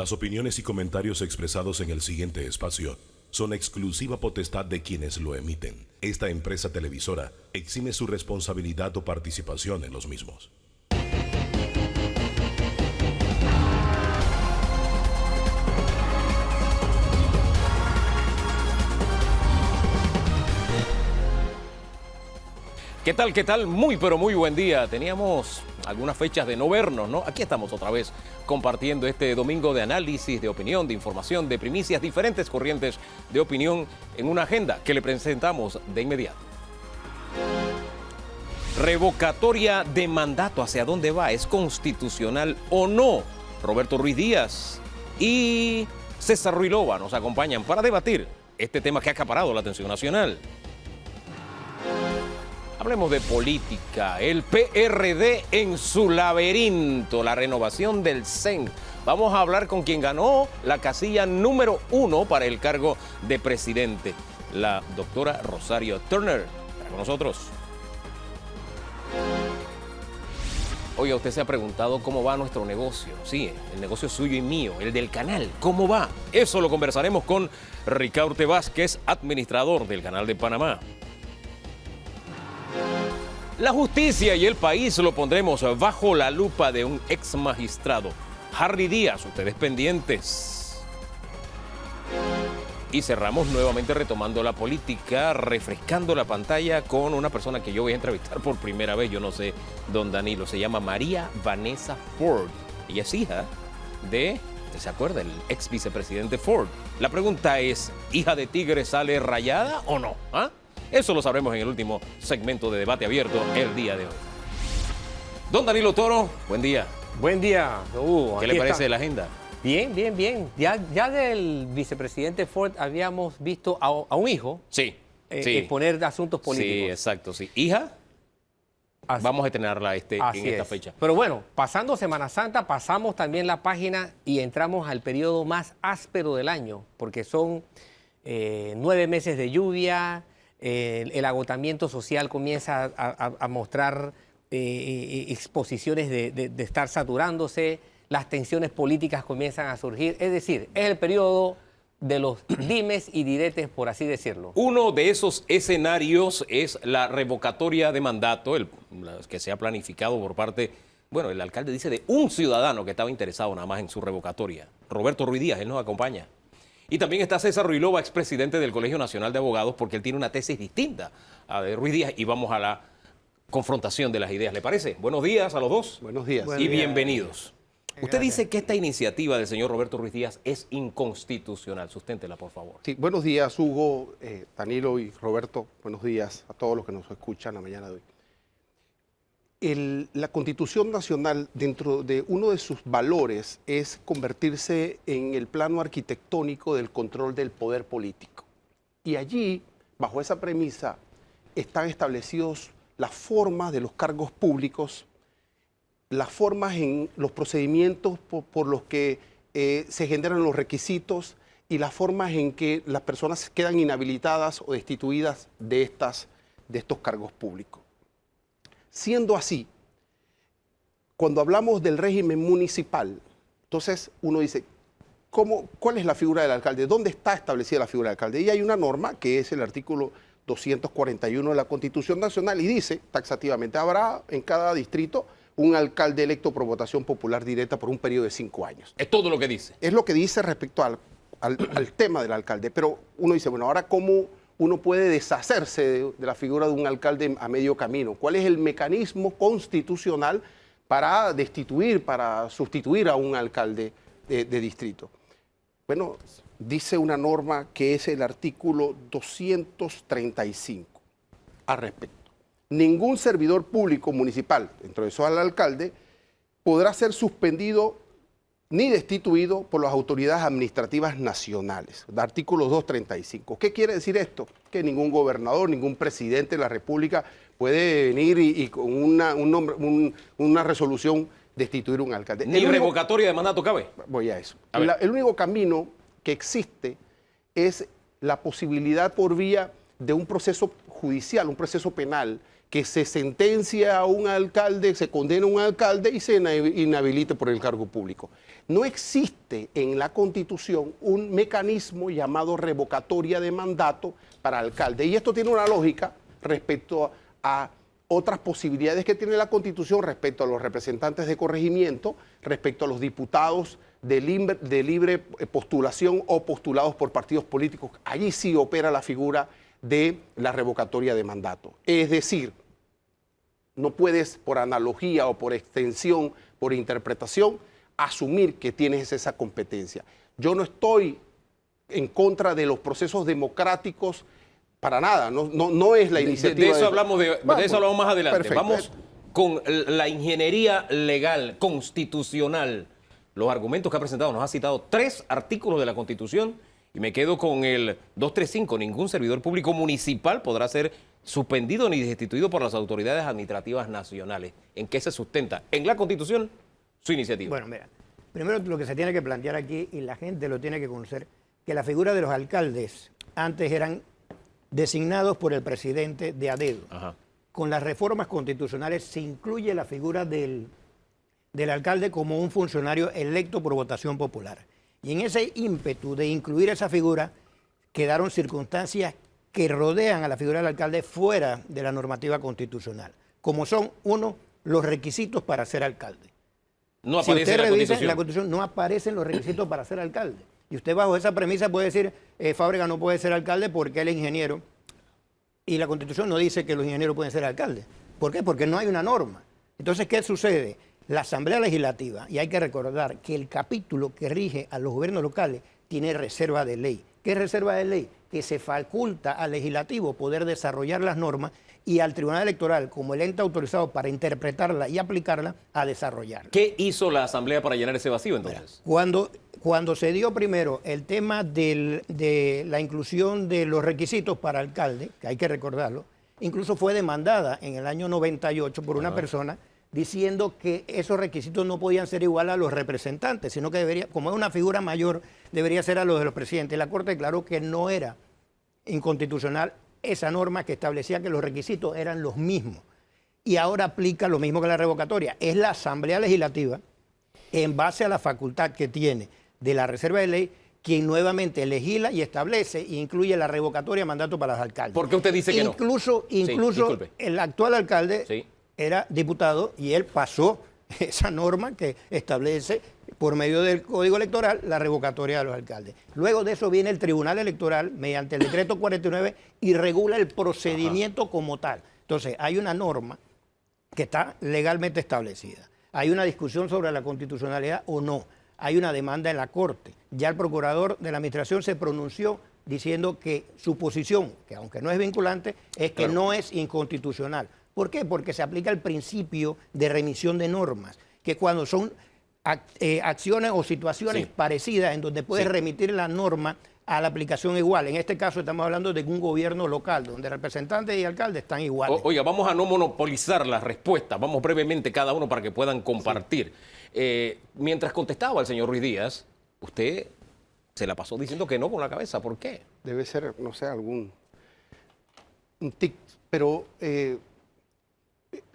Las opiniones y comentarios expresados en el siguiente espacio son exclusiva potestad de quienes lo emiten. Esta empresa televisora exime su responsabilidad o participación en los mismos. ¿Qué tal? ¿Qué tal? Muy, pero muy buen día. Teníamos algunas fechas de no vernos, ¿no? Aquí estamos otra vez compartiendo este domingo de análisis, de opinión, de información, de primicias, diferentes corrientes de opinión en una agenda que le presentamos de inmediato. Revocatoria de mandato, ¿hacia dónde va? ¿Es constitucional o no? Roberto Ruiz Díaz y César Ruilova nos acompañan para debatir este tema que ha acaparado la atención nacional. Hablemos de política, el PRD en su laberinto, la renovación del CEN. Vamos a hablar con quien ganó la casilla número 1 para el cargo de presidente, la doctora Rosario Turner. Está con nosotros. Oiga, usted se ha preguntado cómo va nuestro negocio. Sí, el negocio suyo y mío, el del canal. ¿Cómo va? Eso lo conversaremos con Ricaurte Vázquez, administrador del Canal de Panamá. La justicia y el país lo pondremos bajo la lupa de un ex magistrado. Harry Díaz, ustedes pendientes. Y cerramos nuevamente retomando la política, refrescando la pantalla con una persona que yo voy a entrevistar por primera vez, yo no sé, don Danilo, se llama María Vanessa Ford. Ella es hija de, ¿usted se acuerda? El ex vicepresidente Ford. La pregunta es, ¿hija de tigre sale rayada o no? ¿Ah? Eso lo sabremos en el último segmento de debate abierto el día de hoy. Don Danilo Toro, buen día. Buen día, ¿Qué le parece de la agenda? Bien, bien, bien. Ya del vicepresidente Ford habíamos visto a un hijo Sí. exponer asuntos políticos. Sí, exacto, sí. ¿Hija? Vamos a estrenarla en esta fecha. Pero bueno, pasando Semana Santa, pasamos también la página y entramos al periodo más áspero del año, porque son 9 meses de lluvia. El agotamiento social comienza a mostrar exposiciones de estar saturándose, las tensiones políticas comienzan a surgir, es decir, es el periodo de los dimes y diretes, por así decirlo. Uno de esos escenarios es la revocatoria de mandato, que se ha planificado por parte, bueno, el alcalde dice de un ciudadano que estaba interesado nada más en su revocatoria. Roberto Ruiz Díaz, él nos acompaña. Y también está César Ruilova, expresidente del Colegio Nacional de Abogados, porque él tiene una tesis distinta a de Ruiz Díaz y vamos a la confrontación de las ideas. ¿Le parece? Buenos días a los dos. Buenos días. Y bienvenidos. Usted dice que esta iniciativa del señor Roberto Ruiz Díaz es inconstitucional. Susténtela, por favor. Sí, buenos días, Hugo, Danilo y Roberto. Buenos días a todos los que nos escuchan la mañana de hoy. La Constitución Nacional, dentro de uno de sus valores, es convertirse en el plano arquitectónico del control del poder político. Y allí, bajo esa premisa, están establecidos las formas de los cargos públicos, las formas en los procedimientos por los que se generan los requisitos y las formas en que las personas quedan inhabilitadas o destituidas de estos cargos públicos. Siendo así, cuando hablamos del régimen municipal, entonces uno dice, ¿cuál es la figura del alcalde? ¿Dónde está establecida la figura del alcalde? Y hay una norma que es el artículo 241 de la Constitución Nacional y dice taxativamente, habrá en cada distrito un alcalde electo por votación popular directa por un periodo de 5 años. Es todo lo que dice. Es lo que dice respecto al tema del alcalde, pero uno dice, bueno, ahora ¿cómo uno puede deshacerse de la figura de un alcalde a medio camino? ¿Cuál es el mecanismo constitucional para destituir, para sustituir a un alcalde de distrito? Bueno, dice una norma que es el artículo 235 al respecto. Ningún servidor público municipal, dentro de eso al alcalde, podrá ser suspendido ni destituido por las autoridades administrativas nacionales. Artículo 235. ¿Qué quiere decir esto? Que ningún gobernador, ningún presidente de la República puede venir y con una resolución destituir un alcalde. Ni revocatoria de mandato cabe. Voy a eso. El único camino que existe es la posibilidad por vía de un proceso judicial, un proceso penal, que se sentencia a un alcalde, se condena a un alcalde y se inhabilite por el cargo público. No existe en la Constitución un mecanismo llamado revocatoria de mandato para alcalde. Y esto tiene una lógica respecto a otras posibilidades que tiene la Constitución respecto a los representantes de corregimiento, respecto a los diputados de libre postulación o postulados por partidos políticos. Allí sí opera la figura de la revocatoria de mandato. Es decir, no puedes por analogía o por extensión, por interpretación, asumir que tienes esa competencia. Yo no estoy en contra de los procesos democráticos para nada, no es la iniciativa. De eso hablamos más adelante. Perfecto. Vamos con la ingeniería legal, constitucional. Los argumentos que ha presentado, nos ha citado 3 artículos de la Constitución y me quedo con el 235. Ningún servidor público municipal podrá ser suspendido ni destituido por las autoridades administrativas nacionales. ¿En qué se sustenta? En la Constitución, su iniciativa. Bueno, mira, primero lo que se tiene que plantear aquí, y la gente lo tiene que conocer, que la figura de los alcaldes antes eran designados por el presidente de a dedo. Ajá. Con las reformas constitucionales se incluye la figura del alcalde como un funcionario electo por votación popular. Y en ese ímpetu de incluir esa figura, quedaron circunstancias que rodean a la figura del alcalde fuera de la normativa constitucional, como son, uno, los requisitos para ser alcalde. No Si aparece usted en la revisa Constitución. en la Constitución, no aparecen los requisitos para ser alcalde. Y usted bajo esa premisa puede decir, Fábrega no puede ser alcalde porque él es ingeniero. Y la Constitución no dice que los ingenieros pueden ser alcaldes. ¿Por qué? Porque no hay una norma. Entonces, ¿qué sucede? La Asamblea Legislativa, y hay que recordar que el capítulo que rige a los gobiernos locales tiene reserva de ley. ¿Qué es reserva de ley? Que se faculta al legislativo poder desarrollar las normas y al Tribunal Electoral, como el ente autorizado para interpretarla y aplicarla, a desarrollarla. ¿Qué hizo la Asamblea para llenar ese vacío entonces? Cuando se dio primero el tema de la inclusión de los requisitos para alcalde, que hay que recordarlo, incluso fue demandada en el año 98 por una persona diciendo que esos requisitos no podían ser igual a los representantes, sino que debería, como es una figura mayor, debería ser a los de los presidentes. La Corte declaró que no era inconstitucional esa norma que establecía que los requisitos eran los mismos. Y ahora aplica lo mismo que la revocatoria. Es la Asamblea Legislativa, en base a la facultad que tiene de la reserva de ley, quien nuevamente legisla y establece e incluye la revocatoria de mandato para los alcaldes. ¿Por qué usted dice que no? Incluso disculpe. el actual alcalde Sí. era diputado y él pasó esa norma que establece por medio del Código Electoral la revocatoria de los alcaldes. Luego de eso viene el Tribunal Electoral mediante el decreto 49 y regula el procedimiento como tal. Entonces hay una norma que está legalmente establecida. Hay una discusión sobre la constitucionalidad o no. Hay una demanda en la Corte. Ya el procurador de la Administración se pronunció diciendo que su posición, que aunque no es vinculante, es que no es inconstitucional. ¿Por qué? Porque se aplica el principio de remisión de normas, que cuando son acciones o situaciones parecidas en donde puedes remitir la norma a la aplicación igual. En este caso estamos hablando de un gobierno local, donde representantes y alcaldes están iguales. Oiga, vamos a no monopolizar las respuestas, vamos brevemente cada uno para que puedan compartir. Mientras contestaba el señor Ruiz Díaz, usted se la pasó diciendo que no con la cabeza. ¿Por qué? Debe ser, no sé, un tic, pero...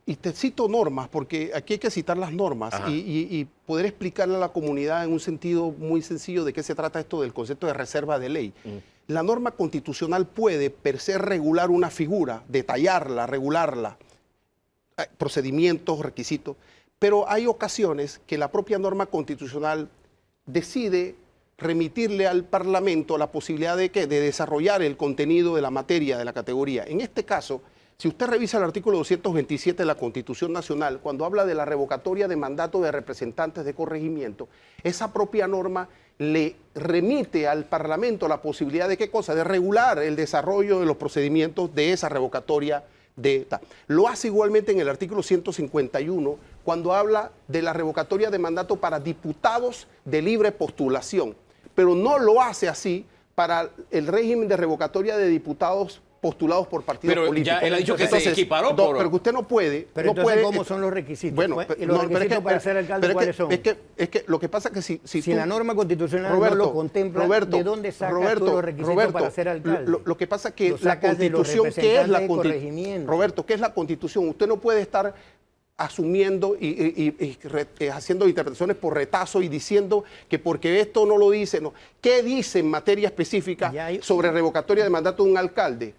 y te cito normas, porque aquí hay que citar las normas y poder explicarle a la comunidad en un sentido muy sencillo de qué se trata esto del concepto de reserva de ley. La norma constitucional puede per se regular una figura, detallarla, regularla, procedimientos, requisitos, pero hay ocasiones que la propia norma constitucional decide remitirle al Parlamento la posibilidad de desarrollar el contenido de la materia, de la categoría. En este caso, si usted revisa el artículo 227 de la Constitución Nacional, cuando habla de la revocatoria de mandato de representantes de corregimiento, esa propia norma le remite al Parlamento la posibilidad de ¿qué cosa? De regular el desarrollo de los procedimientos de esa revocatoria de... Lo hace igualmente en el artículo 151, cuando habla de la revocatoria de mandato para diputados de libre postulación, pero no lo hace así para el régimen de revocatoria de diputados postulados por partidos Pero políticos. ya él ha dicho que se equiparó por... Pero que usted no puede... Pero no entonces, puede, ¿cómo son los requisitos? Bueno, ¿Y los requisitos para ser alcalde cuáles son? Es que lo que pasa es que si Si tú- la norma constitucional Roberto, no lo contempla, Roberto, ¿de dónde sacas Roberto, tú los requisitos Roberto, para ser alcalde? Lo que pasa es que Lo la sacas de los Constitución, ¿qué es la representantes de Constitución? corregimiento. Roberto, ¿qué es la Constitución? Usted no puede estar asumiendo y haciendo interpretaciones por retazo y diciendo que porque esto no lo dice, no. ¿Qué dice en materia específica Ya hay- sobre revocatoria de mandato de un alcalde?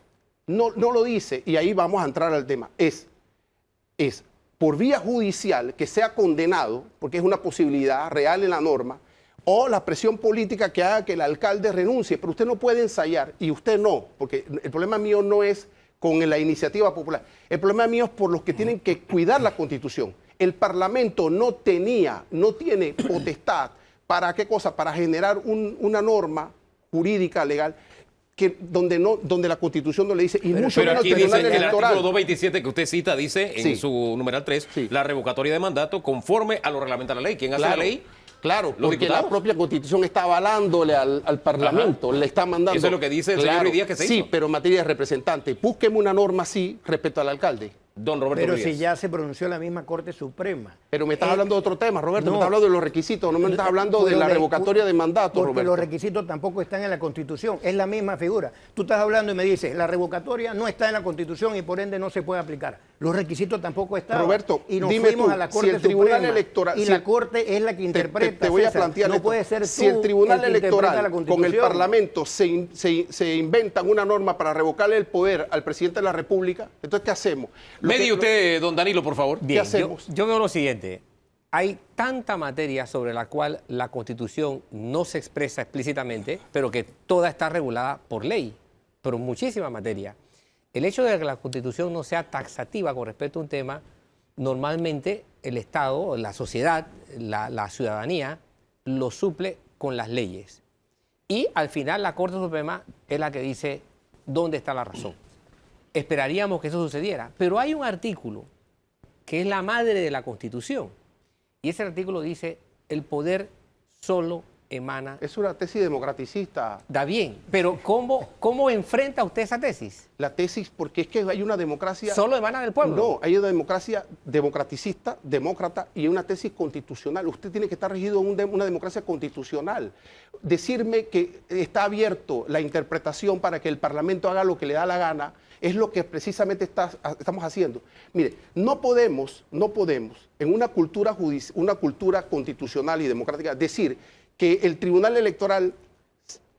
No lo dice, y ahí vamos a entrar al tema. Es por vía judicial que sea condenado, porque es una posibilidad real en la norma, o la presión política que haga que el alcalde renuncie, pero usted no puede ensayar, y usted no, porque el problema mío no es con la iniciativa popular, el problema mío es por los que tienen que cuidar la Constitución. El Parlamento no tiene potestad, ¿para qué cosa? Para generar una norma jurídica, legal, donde la Constitución no le dice, y mucho Pero menos aquí el dice, Tribunal el Electoral. artículo 227 que usted cita dice en Sí. su numeral 3, Sí. la revocatoria de mandato conforme a lo reglamenta la ley. ¿Quién hace la ley? Claro, ¿Los porque diputados? la propia Constitución está avalándole al Parlamento, le está mandando. Eso es lo que dice el señor Ruiz Díaz que se Sí, hizo. pero en materia de representante, búsqueme una norma así respecto al alcalde. Don Roberto Pero Rodríguez. si ya se pronunció la misma Corte Suprema. Pero me estás hablando de otro tema, Roberto, no. me estás hablando de los requisitos, no me estás hablando de Pero la revocatoria de mandato, Porque Roberto. los requisitos tampoco están en la Constitución, es la misma figura. Tú estás hablando y me dices, la revocatoria no está en la Constitución y por ende no se puede aplicar. Los requisitos tampoco están. Roberto, y nos dime fuimos tú, a la si Corte el Tribunal Suprema, Electoral- y si la el- Corte es la que interpreta. Te voy a César. plantear no esto. puede ser Si el tú Tribunal el que interpreta la Electoral con el Constitución. Parlamento se inventan una norma para revocarle el poder al presidente de la República, entonces ¿qué hacemos? Medie usted, don Danilo, por favor. Bien, hacemos? yo veo lo siguiente. Hay tanta materia sobre la cual la Constitución no se expresa explícitamente, pero que toda está regulada por ley, pero muchísima materia. El hecho de que la Constitución no sea taxativa con respecto a un tema, normalmente el Estado, la sociedad, la ciudadanía, lo suple con las leyes. Y al final la Corte Suprema es la que dice dónde está la razón. Esperaríamos que eso sucediera, pero hay un artículo que es la madre de la Constitución. Y ese artículo dice, el poder solo emana. Es una tesis democraticista. Da bien, pero ¿cómo enfrenta usted esa tesis? La tesis, porque es que hay una democracia... Solo emana del pueblo. No, hay una democracia democraticista, demócrata y una tesis constitucional. Usted tiene que estar regido en una democracia constitucional. Decirme que está abierto la interpretación para que el Parlamento haga lo que le da la gana es lo que precisamente estamos haciendo. Mire, no podemos en una cultura constitucional y democrática decir que el Tribunal Electoral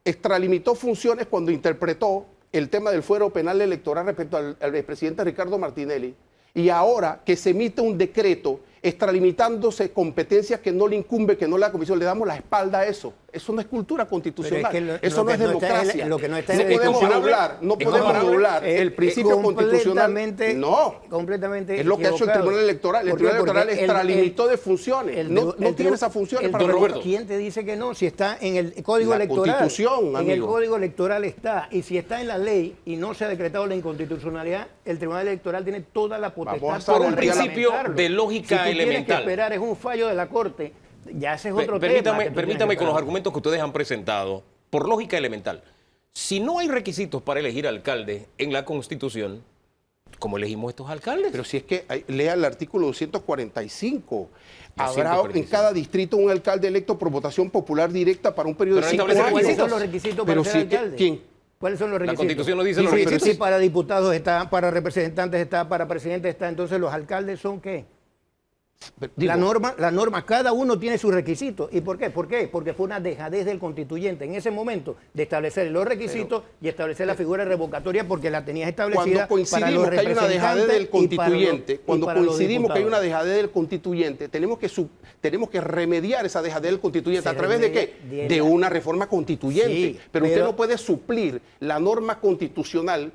extralimitó funciones cuando interpretó el tema del fuero penal electoral respecto al expresidente Ricardo Martinelli, y ahora que se emite un decreto extralimitándose competencias que no le incumbe, que no le da comisión, le damos la espalda a eso. Eso no es cultura constitucional, eso no es democracia. Lo que no está no en el- podemos doblar, no podemos doblar el principio constitucional. No, completamente es lo que ha hecho el equivocado. Tribunal Electoral. El ¿Por qué? Tribunal Electoral Porque extralimitó de funciones. No tiene esas funciones para Roberto. revocar. ¿Quién te dice que no? Si está en el Código La Electoral. Constitución, en el amigo. Código Electoral está. Y si está en la ley y no se ha decretado la inconstitucionalidad, el Tribunal Electoral tiene toda la potestad Vamos a Por un Garantía principio reglamentarlo. de lógica Si tú tienes que elemental. esperar es un fallo de la Corte, ya ese es otro tema. Permítame, que tú permítame tienes que con los esperar. argumentos que ustedes han presentado, por lógica elemental. Si no hay requisitos para elegir alcalde en la Constitución, ¿cómo elegimos estos alcaldes? Pero si es que lea el artículo 245. Habrá 245. en cada distrito un alcalde electo por votación popular directa para un periodo Pero de no 5 establece años. ¿Cuáles son los requisitos para Pero ser si es que, alcalde? ¿quién? ¿Cuáles son los requisitos? Constitución no dice los Sí, requisitos. sí, para diputados está, para representantes está, para presidentes está. Entonces, ¿los alcaldes son qué? Digo, La norma, cada uno tiene sus requisitos. ¿Y por qué? ¿Por qué? Porque fue una dejadez del constituyente en ese momento de establecer los requisitos y establecer la figura revocatoria porque la tenías establecida cuando para los coincidimos que hay una dejadez del representantes y para los- constituyente, y cuando para los coincidimos que hay una diputados. dejadez del constituyente, tenemos que remediar esa dejadez del constituyente. Se ¿A través de qué? remedia De una reforma constituyente. Sí, pero usted pero- no puede suplir la norma constitucional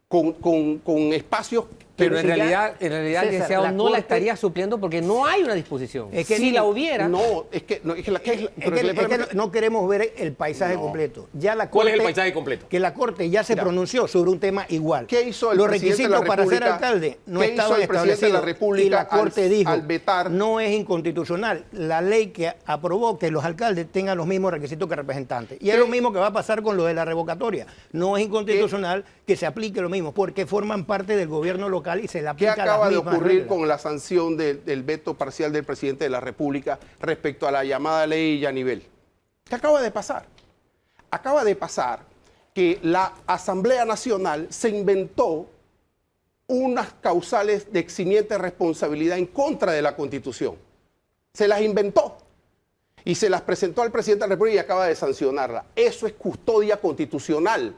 con espacios Pero en si ya- realidad, el César, licenciado la no la Corte- estaría supliendo porque no hay una disposición. Es que si ni- la hubiera, No, es que, no, es que la que es, pero Es que el problema- no queremos ver el paisaje No. completo. Ya la ¿Cuál es el Corte- paisaje completo? Que la Corte ya se Mira. pronunció sobre un tema igual. ¿Qué hizo el Los presidente de la requisitos para ser República? alcalde no ¿Qué hizo estaban el presidente de la establecidos. República Y la Corte al- dijo, al vetar? no es inconstitucional la ley que aprobó que los alcaldes tengan los mismos requisitos que representantes. Y es lo mismo que va a pasar con lo de la revocatoria. No es inconstitucional que se aplique lo mismo, porque forman parte del gobierno local y se le ¿Qué aplica acaba las de mismas ocurrir reglas. con la sanción del veto parcial del presidente de la República respecto a la llamada ley Yanivel? ¿Qué acaba de pasar? Acaba de pasar que la Asamblea Nacional se inventó unas causales de eximiente responsabilidad en contra de la Constitución. Se las inventó y se las presentó al presidente de la República y acaba de sancionarla. Eso es custodia constitucional.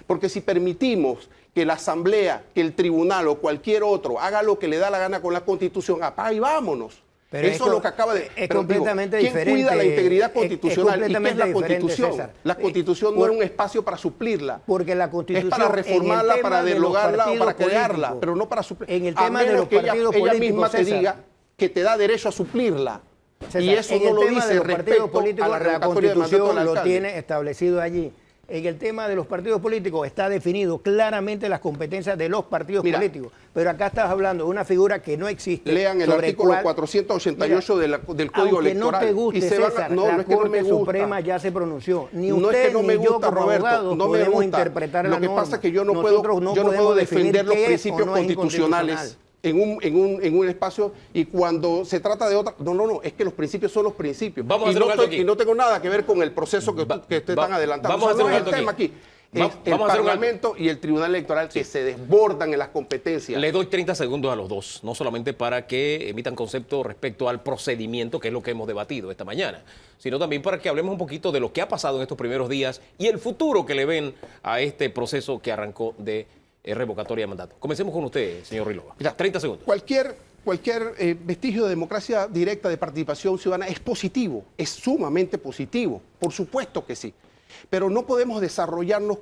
Porque si permitimos que la Asamblea, que el Tribunal o cualquier otro haga lo que le da la gana con la Constitución, apaga y vámonos. Pero Eso es lo que acaba de... es pero digo, completamente ¿quién diferente. cuida la integridad Es constitucional? ¿Y qué es completamente la diferente, Constitución? César. La Constitución no Por- era un espacio para suplirla. Porque la Constitución Es para reformarla, en el tema para de los derogarla o partidos para crearla, políticos, pero no para suplir. en el A tema de menos los que ella partidos misma políticos, te César, diga que te da derecho a suplirla. César, Y eso en no el lo tema dice de los partidos respecto políticos, a la la revocatoria de mandato del Constitución lo alcalde. tiene establecido allí. En el tema de los partidos políticos está definido claramente las competencias de los partidos Mira. políticos. Pero acá estás hablando de una figura que no existe. Lean el sobre artículo cuál- 488 del Código Aunque Electoral. no te guste, y se van a- César, no, la no es que no Corte me gusta. Suprema ya se pronunció. Ni No es usted que no me ni yo gusta, como Roberto, abogados no me podemos gusta. interpretar la Lo que norma. pasa es que yo no Nosotros puedo, no yo no puedo podemos definir defender los qué es o principios no es constitucionales inconstitucional. en un espacio y cuando se trata de otra... No, es que los principios son los principios. Vamos a y, hacer no un alto estoy- aquí. y no tengo nada que ver con el proceso que ustedes están adelantando. vamos a hacer no un es alto el tema aquí. aquí. Es Vamos el a hacer un alto. Parlamento y el Tribunal Electoral que se desbordan en las competencias. Le doy 30 segundos a los dos, no solamente para que emitan concepto respecto al procedimiento, que es lo que hemos debatido esta mañana, sino también para que hablemos un poquito de lo que ha pasado en estos primeros días y el futuro que le ven a este proceso que arrancó de revocatoria de mandato. Comencemos con usted, señor Rilova. Mira, 30 segundos. Cualquier vestigio de democracia directa, de participación ciudadana, es positivo, es sumamente positivo, por supuesto que sí. Pero no podemos desarrollarnos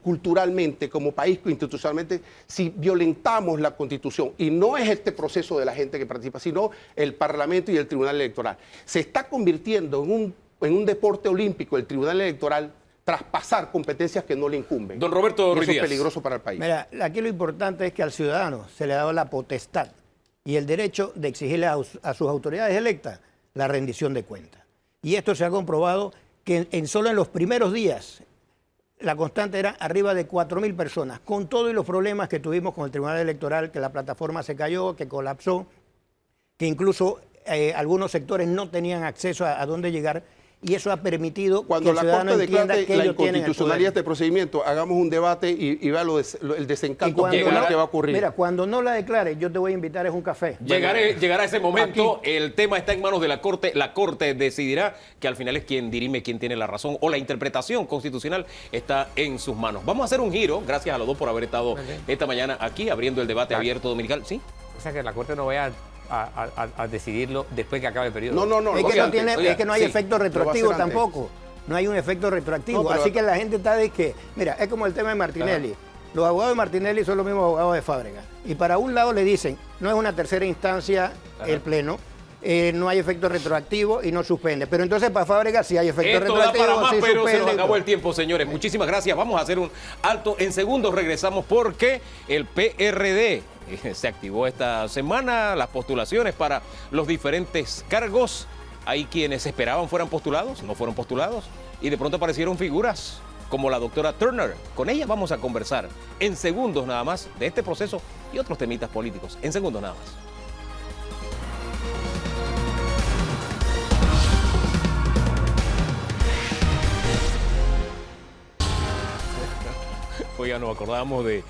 culturalmente, como país, institucionalmente, si violentamos la Constitución. Y no es este proceso de la gente que participa, sino el Parlamento y el Tribunal Electoral. Se está convirtiendo en un deporte olímpico el Tribunal Electoral, traspasar competencias que no le incumben. Don Roberto Y eso Ruiz es Díaz. peligroso para el país. Mira, aquí lo importante es que al ciudadano se le ha dado la potestad y el derecho de exigirle a sus autoridades electas la rendición de cuentas. Y esto se ha comprobado que solo en los primeros días la constante era arriba de 4.000 personas, con todos los problemas que tuvimos con el Tribunal Electoral, que la plataforma se cayó, que colapsó, que incluso algunos sectores no tenían acceso a dónde llegar. Y eso ha permitido Cuando que el la ciudadano Corte entienda declare que la ellos tienen el inconstitucionalidad de poder. este procedimiento, hagamos un debate y vea el Y desencanto cuando llegará- que va a ocurrir. Mira, cuando no la declare, yo te voy a invitar a un café. Llegará ese momento, el tema está en manos de la Corte decidirá que al final es quien dirime quién tiene la razón o la interpretación constitucional está en sus manos. Vamos a hacer un giro, gracias a los dos por haber estado esta mañana aquí abriendo el debate abierto dominical. ¿Sí? o sea que la Corte no vaya a decidirlo después que acabe el periodo. No, Es que, Oiga, es que no hay sí, efecto lo va a retroactivo hacer antes. tampoco. No hay un efecto retroactivo. No, pero- Así que la gente está de que, mira, es como el tema de Martinelli. Los abogados de Martinelli son los mismos abogados de Fábrega. Y para un lado le dicen, no es una tercera instancia el Pleno, no hay efecto retroactivo y no suspende. Pero entonces para Fábrega sí hay efecto Esto da retroactivo, para más, sí pero se suspende. nos acabó el tiempo, señores. Muchísimas gracias. Vamos a hacer un alto. En segundos regresamos porque el PRD se activó esta semana las postulaciones para los diferentes cargos. Hay quienes esperaban fueran postulados, no fueron postulados. Y de pronto aparecieron figuras como la doctora Turner. Con ella vamos a conversar en segundos nada más de este proceso y otros temitas políticos. En segundos nada más. Hoy ya nos acordamos de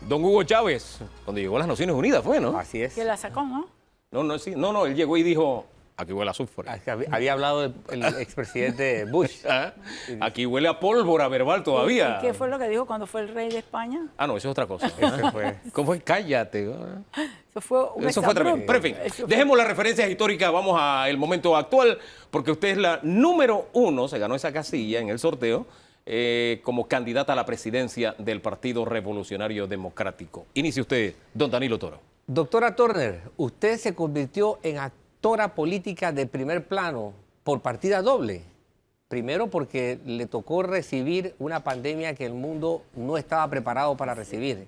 don Hugo Chávez, cuando llegó a las Naciones Unidas, fue, ¿no? Así es. Que la sacó, ¿no? No, él llegó y dijo, aquí huele a azufre. Es que había hablado el expresidente Bush. Ah, aquí huele a pólvora verbal todavía. ¿Y qué fue lo que dijo cuando fue el rey de España? Ah, no, eso es otra cosa. Ese fue. ¿Cómo fue? Cállate. Eso fue un Eso fue tremendo. Pero en fin, Eso fue- dejemos las referencias históricas, vamos al momento actual, porque usted es la número 1, se ganó esa casilla en el sorteo, como candidata a la presidencia del Partido Revolucionario Democrático. Inicie usted, don Danilo Toro. Doctora Turner, usted se convirtió en actora política de primer plano por partida doble. Primero porque le tocó recibir una pandemia que el mundo no estaba preparado para recibir.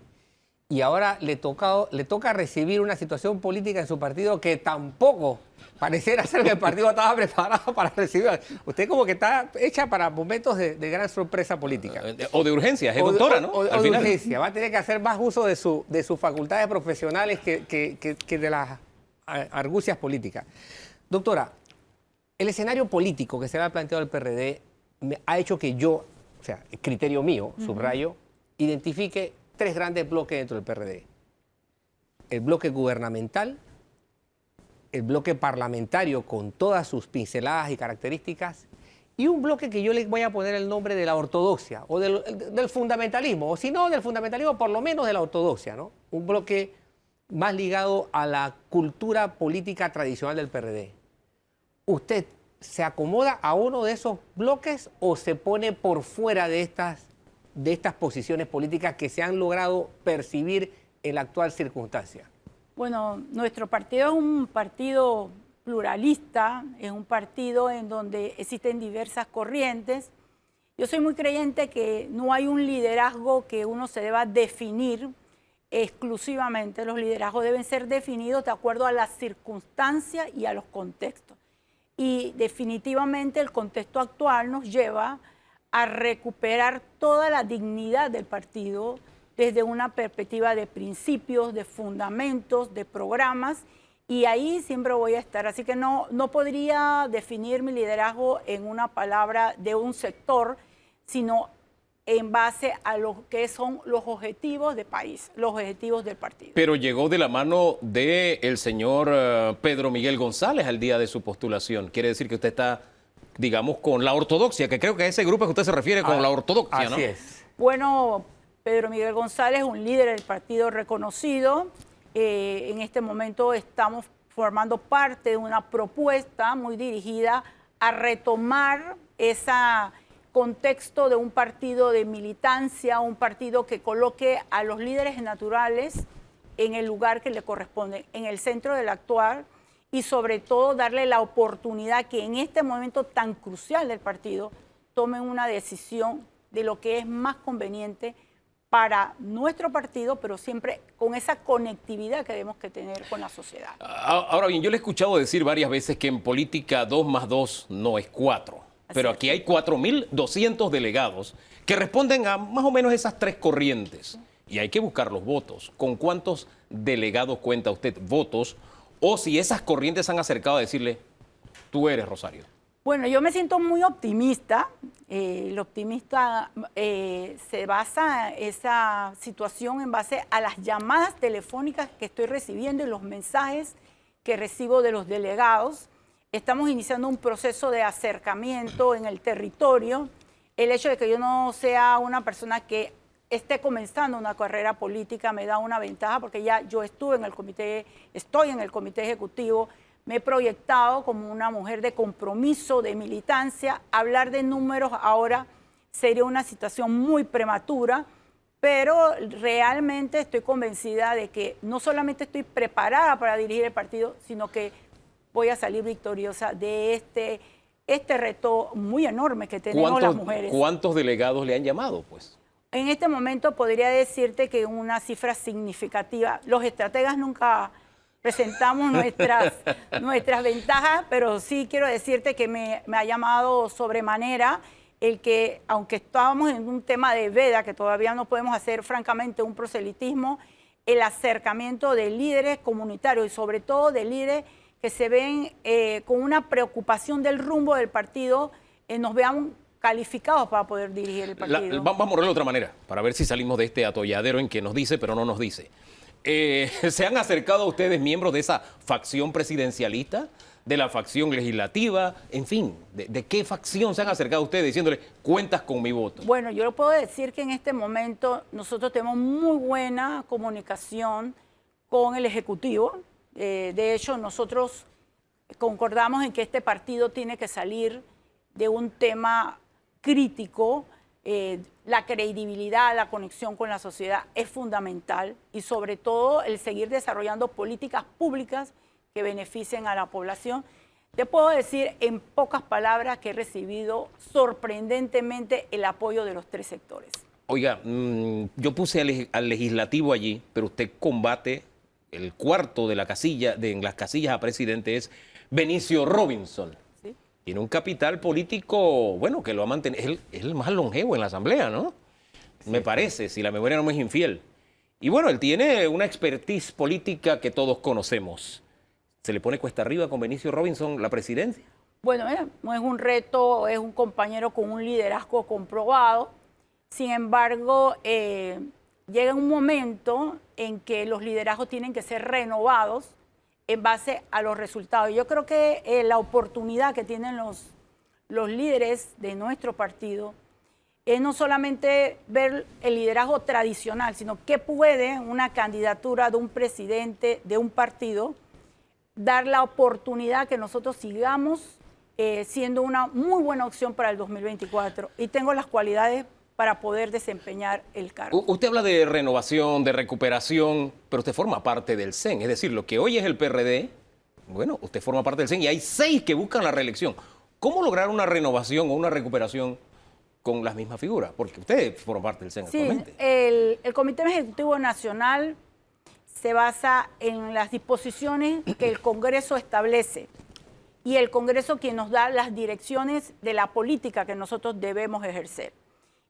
Y ahora le toca recibir una situación política en su partido que tampoco pareciera ser que el partido estaba preparado para recibir. Usted como que está hecha para momentos de gran sorpresa política. O de urgencia, es doctora, ¿no? O de urgencia. Va a tener que hacer más uso de sus facultades profesionales que de las argucias políticas. Doctora, el escenario político que se ha planteado el PRD ha hecho que yo, o sea, criterio mío, subrayo, identifique 3 grandes bloques dentro del PRD. El bloque gubernamental, el bloque parlamentario con todas sus pinceladas y características, y un bloque que yo le voy a poner el nombre de la ortodoxia, o del fundamentalismo, o si no del fundamentalismo, por lo menos de la ortodoxia, ¿no? Un bloque más ligado a la cultura política tradicional del PRD. ¿Usted se acomoda a uno de esos bloques o se pone por fuera de estas posiciones políticas que se han logrado percibir en la actual circunstancia? Bueno, nuestro partido es un partido pluralista, es un partido en donde existen diversas corrientes. Yo soy muy creyente que no hay un liderazgo que uno se deba definir exclusivamente. Los liderazgos deben ser definidos de acuerdo a las circunstancias y a los contextos. Y definitivamente el contexto actual nos lleva a recuperar toda la dignidad del partido desde una perspectiva de principios, de fundamentos, de programas, y ahí siempre voy a estar. Así que no podría definir mi liderazgo en una palabra de un sector, sino en base a lo que son los objetivos de país, los objetivos del partido. Pero llegó de la mano del señor Pedro Miguel González al día de su postulación. Quiere decir que usted está, digamos, con la ortodoxia, que creo que a ese grupo que usted se refiere con la ortodoxia, ¿no? Así es. Bueno, Pedro Miguel González es un líder del partido reconocido. En este momento estamos formando parte de una propuesta muy dirigida a retomar ese contexto de un partido de militancia, un partido que coloque a los líderes naturales en el lugar que le corresponde, en el centro del actuar, y sobre todo darle la oportunidad que en este momento tan crucial del partido tomen una decisión de lo que es más conveniente para nuestro partido, pero siempre con esa conectividad que debemos que tener con la sociedad. Ahora bien, yo le he escuchado decir varias veces que en política 2 más 2 no es 4. Pero aquí hay 4.200 delegados que responden a más o menos esas 3 corrientes. Y hay que buscar los votos. ¿Con cuántos delegados cuenta usted votos? O si esas corrientes han acercado a decirle, tú eres Rosario. Bueno, yo me siento muy optimista. El optimista se basa esa situación en base a las llamadas telefónicas que estoy recibiendo y los mensajes que recibo de los delegados. Estamos iniciando un proceso de acercamiento en el territorio. El hecho de que yo no sea una persona que esté comenzando una carrera política me da una ventaja porque ya yo estoy en el comité ejecutivo, me he proyectado como una mujer de compromiso, de militancia. Hablar de números ahora sería una situación muy prematura, pero realmente estoy convencida de que no solamente estoy preparada para dirigir el partido, sino que voy a salir victoriosa de este reto muy enorme que tenemos las mujeres. ¿Cuántos delegados le han llamado, pues? En este momento podría decirte que una cifra significativa. Los estrategas nunca presentamos nuestras ventajas, pero sí quiero decirte que me ha llamado sobremanera el que, aunque estábamos en un tema de veda, que todavía no podemos hacer francamente un proselitismo, el acercamiento de líderes comunitarios y sobre todo de líderes que se ven con una preocupación del rumbo del partido, nos vean calificados para poder dirigir el partido. Vamos a moverlo de otra manera, para ver si salimos de este atolladero en que nos dice, pero no nos dice. ¿Se han acercado a ustedes miembros de esa facción presidencialista, de la facción legislativa, en fin, de qué facción se han acercado a ustedes diciéndole, cuentas con mi voto? Bueno, yo le puedo decir que en este momento nosotros tenemos muy buena comunicación con el Ejecutivo. De hecho, nosotros concordamos en que este partido tiene que salir de un tema crítico la credibilidad, la conexión con la sociedad es fundamental y sobre todo el seguir desarrollando políticas públicas que beneficien a la población. Te puedo decir en pocas palabras que he recibido sorprendentemente el apoyo de los tres sectores. Oiga, yo puse al legislativo allí, pero usted combate el cuarto de la casilla, en las casillas a presidente es Benicio Robinson. ¿Sí? Tiene un capital político, bueno, que lo ha mantenido, es el más longevo en la Asamblea, ¿no? Me parece, si la memoria no me es infiel. Y bueno, él tiene una expertise política que todos conocemos. ¿Se le pone cuesta arriba con Benicio Robinson la presidencia? Bueno, no es un reto, es un compañero con un liderazgo comprobado. Sin embargo, llega un momento en que los liderazgos tienen que ser renovados en base a los resultados. Yo creo que la oportunidad que tienen los líderes de nuestro partido es no solamente ver el liderazgo tradicional, sino que puede una candidatura de un presidente de un partido dar la oportunidad que nosotros sigamos siendo una muy buena opción para el 2024. Y tengo las cualidades para poder desempeñar el cargo. Usted habla de renovación, de recuperación, pero usted forma parte del CEN. Es decir, lo que hoy es el PRD, bueno, usted forma parte del CEN y hay 6 que buscan la reelección. ¿Cómo lograr una renovación o una recuperación con las mismas figuras? Porque usted forma parte del CEN actualmente. El Comité Ejecutivo Nacional se basa en las disposiciones que el Congreso establece y el Congreso quien nos da las direcciones de la política que nosotros debemos ejercer.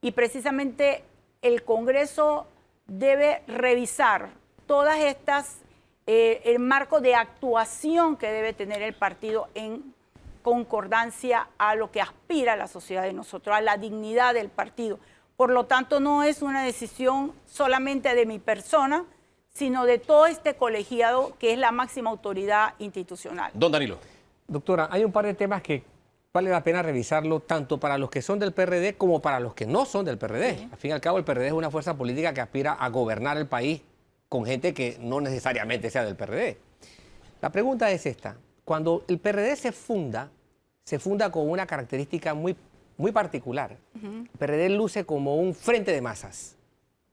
Y precisamente el Congreso debe revisar todas estas, el marco de actuación que debe tener el partido en concordancia a lo que aspira la sociedad de nosotros, a la dignidad del partido. Por lo tanto, no es una decisión solamente de mi persona, sino de todo este colegiado que es la máxima autoridad institucional. Don Danilo. Doctora, hay un par de temas que vale la pena revisarlo tanto para los que son del PRD como para los que no son del PRD. Sí. Al fin y al cabo, el PRD es una fuerza política que aspira a gobernar el país con gente que no necesariamente sea del PRD. La pregunta es esta. Cuando el PRD se funda con una característica muy particular. El PRD luce como un frente de masas.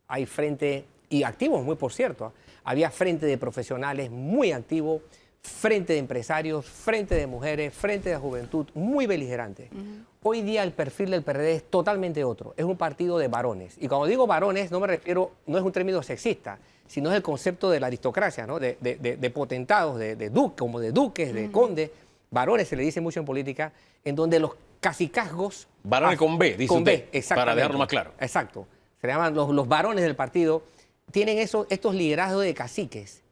Hay frente, y activos muy por cierto, había frente de profesionales muy activo, frente de empresarios, frente de mujeres, frente de juventud, muy beligerante. Hoy día el perfil del PRD es totalmente otro, es un partido de varones. Y cuando digo varones no me refiero, no es un término sexista, sino es el concepto de la aristocracia, ¿no? de potentados, de duques, de condes. Varones se le dice mucho en política, en donde los cacicazgos... Varones con B, dice con usted, B, exactamente. para dejarlo más claro. Exacto. Se llaman los varones del partido. Tienen estos liderazgos de caciques.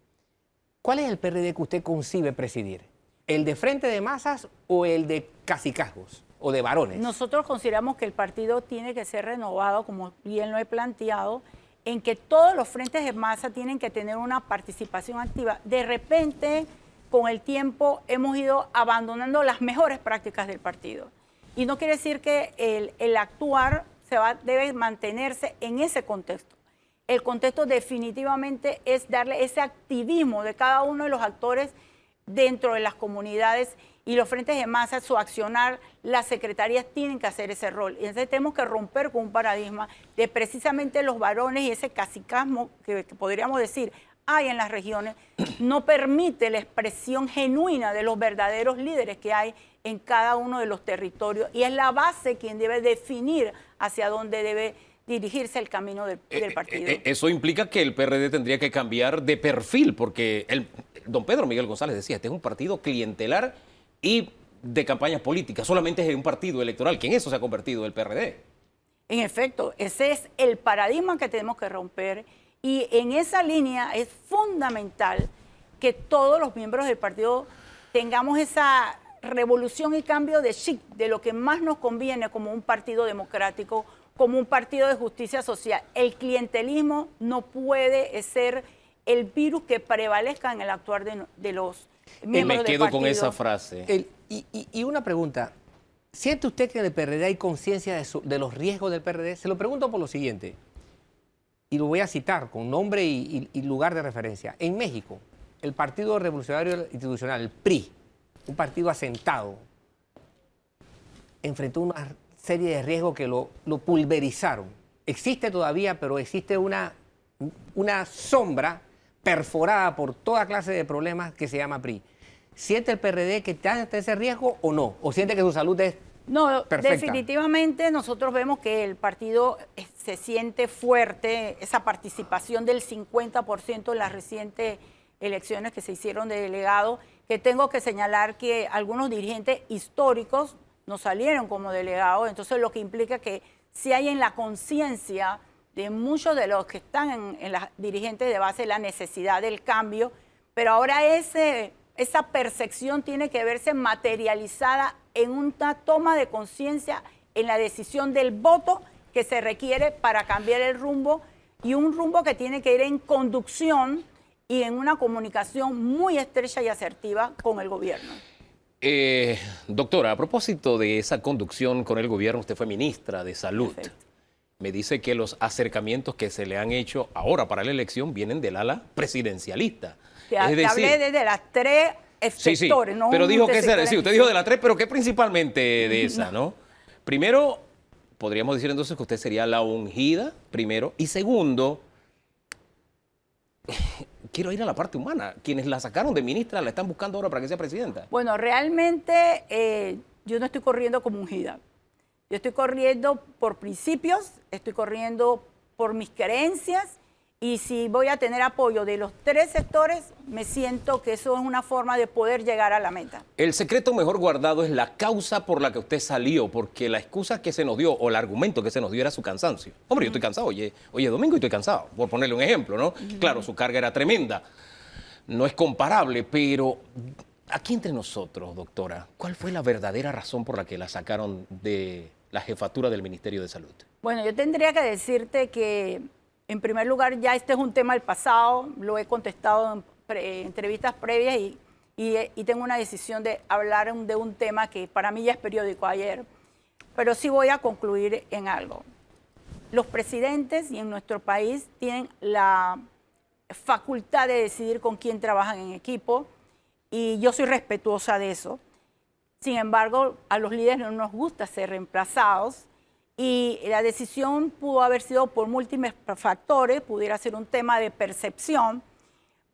¿Cuál es el PRD que usted concibe presidir? ¿El de frente de masas o el de cacicazgos o de varones? Nosotros consideramos que el partido tiene que ser renovado, como bien lo he planteado, en que todos los frentes de masa tienen que tener una participación activa. De repente, con el tiempo, hemos ido abandonando las mejores prácticas del partido. Y no quiere decir que el actuar debe mantenerse en ese contexto. El contexto definitivamente es darle ese activismo de cada uno de los actores dentro de las comunidades y los frentes de masa, su accionar, las secretarías tienen que hacer ese rol. Y entonces tenemos que romper con un paradigma de precisamente los varones y ese cacicazgo que podríamos decir hay en las regiones, no permite la expresión genuina de los verdaderos líderes que hay en cada uno de los territorios. Y es la base quien debe definir hacia dónde debe dirigirse el camino del partido. Eso implica que el PRD tendría que cambiar de perfil, porque don Pedro Miguel González decía, este es un partido clientelar y de campañas políticas, solamente es un partido electoral, que en eso se ha convertido el PRD. En efecto, ese es el paradigma que tenemos que romper y en esa línea es fundamental que todos los miembros del partido tengamos esa revolución y cambio de chip, de lo que más nos conviene como un partido democrático, como un partido de justicia social. El clientelismo no puede ser el virus que prevalezca en el actuar de los miembros del partido. Me quedo con esa frase. Y una pregunta. ¿Siente usted que en el PRD hay conciencia de los riesgos del PRD? Se lo pregunto por lo siguiente, y lo voy a citar con nombre y lugar de referencia. En México, el Partido Revolucionario Institucional, el PRI, un partido asentado, enfrentó unas serie de riesgos que lo pulverizaron. Existe todavía, pero existe una sombra perforada por toda clase de problemas que se llama PRI. ¿Siente el PRD que está ante ese riesgo o no? ¿O siente que su salud es No, perfecta? definitivamente nosotros vemos que el partido se siente fuerte, esa participación del 50% en las recientes elecciones que se hicieron de delegado, que tengo que señalar que algunos dirigentes históricos no salieron como delegados, entonces lo que implica que si hay en la conciencia de muchos de los que están en las dirigentes de base la necesidad del cambio, pero ahora esa percepción tiene que verse materializada en una toma de conciencia en la decisión del voto que se requiere para cambiar el rumbo, y un rumbo que tiene que ir en conducción y en una comunicación muy estrecha y asertiva con el gobierno. Doctora, a propósito de esa conducción con el gobierno, usted fue ministra de Salud. Perfecto. Me dice que los acercamientos que se le han hecho ahora para la elección vienen del ala presidencialista. Te hablé desde las tres sectores, sí, no pero un dijo que sector sí, usted dijo de las tres, pero que principalmente de esa, ¿no? Primero, podríamos decir entonces que usted sería la ungida, primero, y segundo, quiero ir a la parte humana. Quienes la sacaron de ministra la están buscando ahora para que sea presidenta. Bueno, realmente yo no estoy corriendo como ungida. Yo estoy corriendo por principios, estoy corriendo por mis creencias, y si voy a tener apoyo de los tres sectores, me siento que eso es una forma de poder llegar a la meta. El secreto mejor guardado es la causa por la que usted salió, porque la excusa que se nos dio o el argumento que se nos dio era su cansancio. Hombre, yo estoy cansado, oye, domingo y estoy cansado, por ponerle un ejemplo, ¿no? Claro, su carga era tremenda, no es comparable, pero aquí entre nosotros, doctora, ¿cuál fue la verdadera razón por la que la sacaron de la jefatura del Ministerio de Salud? Bueno, yo tendría que decirte que, en primer lugar, ya este es un tema del pasado, lo he contestado en entrevistas previas y tengo una decisión de hablar de un tema que para mí ya es periódico ayer, pero sí voy a concluir en algo. Los presidentes y en nuestro país tienen la facultad de decidir con quién trabajan en equipo, y yo soy respetuosa de eso. Sin embargo, a los líderes no nos gusta ser reemplazados, y la decisión pudo haber sido por múltiples factores, pudiera ser un tema de percepción,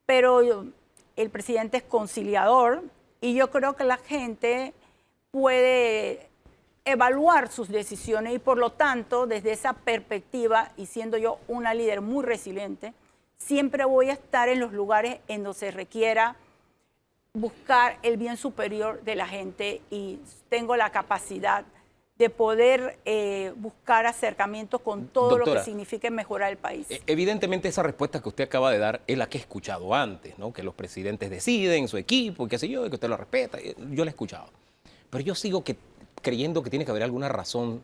pero el presidente es conciliador y yo creo que la gente puede evaluar sus decisiones, y por lo tanto, desde esa perspectiva, y siendo yo una líder muy resiliente, siempre voy a estar en los lugares en donde se requiera buscar el bien superior de la gente, y tengo la capacidad de poder buscar acercamientos con todo Doctora, lo que signifique mejorar el país. Evidentemente esa respuesta que usted acaba de dar es la que he escuchado antes, ¿no? Que los presidentes deciden, su equipo, qué sé yo, que usted lo respeta. Yo la he escuchado. Pero yo sigo creyendo que tiene que haber alguna razón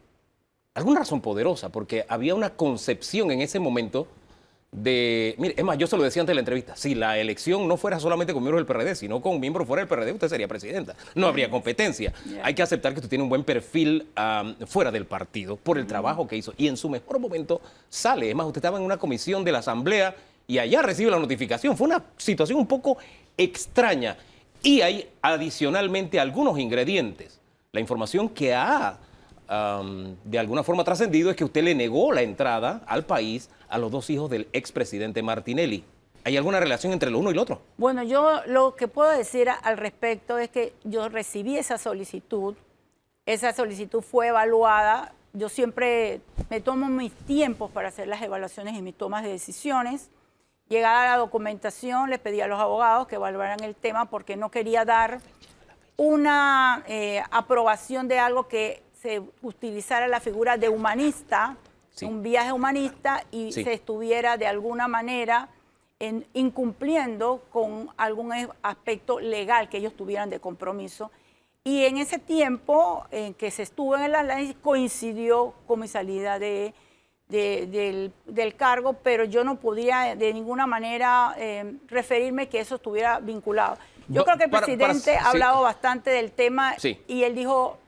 poderosa, porque había una concepción en ese momento de... Mire, es más, yo se lo decía antes de la entrevista, si la elección no fuera solamente con miembros del PRD, sino con miembros fuera del PRD, usted sería presidenta. No habría competencia. Hay que aceptar que usted tiene un buen perfil fuera del partido por el trabajo que hizo. Y en su mejor momento sale. Es más, usted estaba en una comisión de la Asamblea y allá recibe la notificación. Fue una situación un poco extraña. Y hay adicionalmente algunos ingredientes. La información que ha de alguna forma trascendido es que usted le negó la entrada al país a los dos hijos del expresidente Martinelli. ¿Hay alguna relación entre lo uno y lo otro? Bueno, yo lo que puedo decir al respecto es que yo recibí esa solicitud fue evaluada, yo siempre me tomo mis tiempos para hacer las evaluaciones y mis tomas de decisiones. Llegada la documentación, le pedí a los abogados que evaluaran el tema porque no quería dar una aprobación de algo que se utilizara la figura de humanista, sí, un viaje humanista, y sí, se estuviera de alguna manera incumpliendo con algún aspecto legal que ellos tuvieran de compromiso. Y en ese tiempo en que se estuvo en el análisis coincidió con mi salida del cargo, pero yo no podía de ninguna manera referirme que eso estuviera vinculado. Yo creo que el presidente ha hablado bastante del tema, sí, y él dijo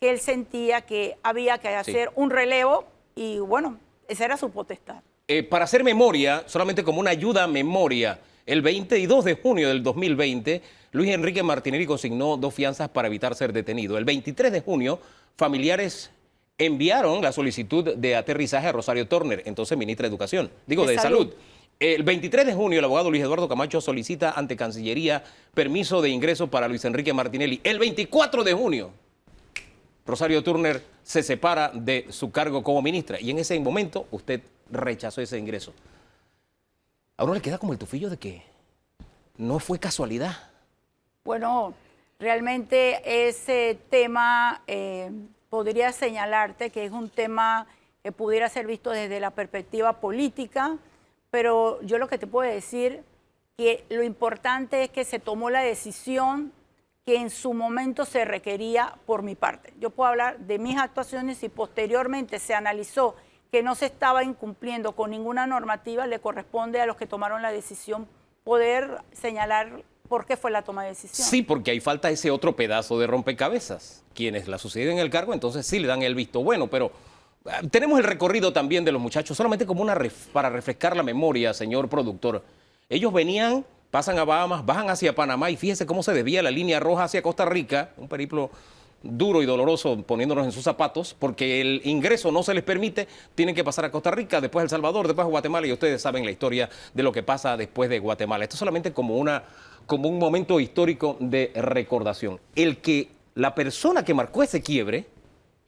que él sentía que había que hacer un relevo y bueno, esa era su potestad. Para hacer memoria, solamente como una ayuda a memoria, el 22 de junio del 2020, Luis Enrique Martinelli consignó 2 fianzas para evitar ser detenido. El 23 de junio, familiares enviaron la solicitud de aterrizaje a Rosario Turner, entonces ministra de Educación, de Salud. El 23 de junio, el abogado Luis Eduardo Camacho solicita ante Cancillería permiso de ingreso para Luis Enrique Martinelli. El 24 de junio, Rosario Turner se separa de su cargo como ministra y en ese momento usted rechazó ese ingreso. A uno le queda como el tufillo de que no fue casualidad. Bueno, realmente ese tema podría señalarte que es un tema que pudiera ser visto desde la perspectiva política, pero yo lo que te puedo decir que lo importante es que se tomó la decisión que en su momento se requería por mi parte. Yo puedo hablar de mis actuaciones y posteriormente se analizó que no se estaba incumpliendo con ninguna normativa, le corresponde a los que tomaron la decisión poder señalar por qué fue la toma de decisión. Sí, porque ahí falta ese otro pedazo de rompecabezas. Quienes la suceden en el cargo, entonces sí le dan el visto bueno, pero tenemos el recorrido también de los muchachos, solamente como para refrescar la memoria, señor productor. Ellos venían, pasan a Bahamas, bajan hacia Panamá y fíjese cómo se desvía la línea roja hacia Costa Rica, un periplo duro y doloroso poniéndonos en sus zapatos, porque el ingreso no se les permite, tienen que pasar a Costa Rica, después a El Salvador, después a Guatemala, y ustedes saben la historia de lo que pasa después de Guatemala. Esto es solamente como un momento histórico de recordación. La persona que marcó ese quiebre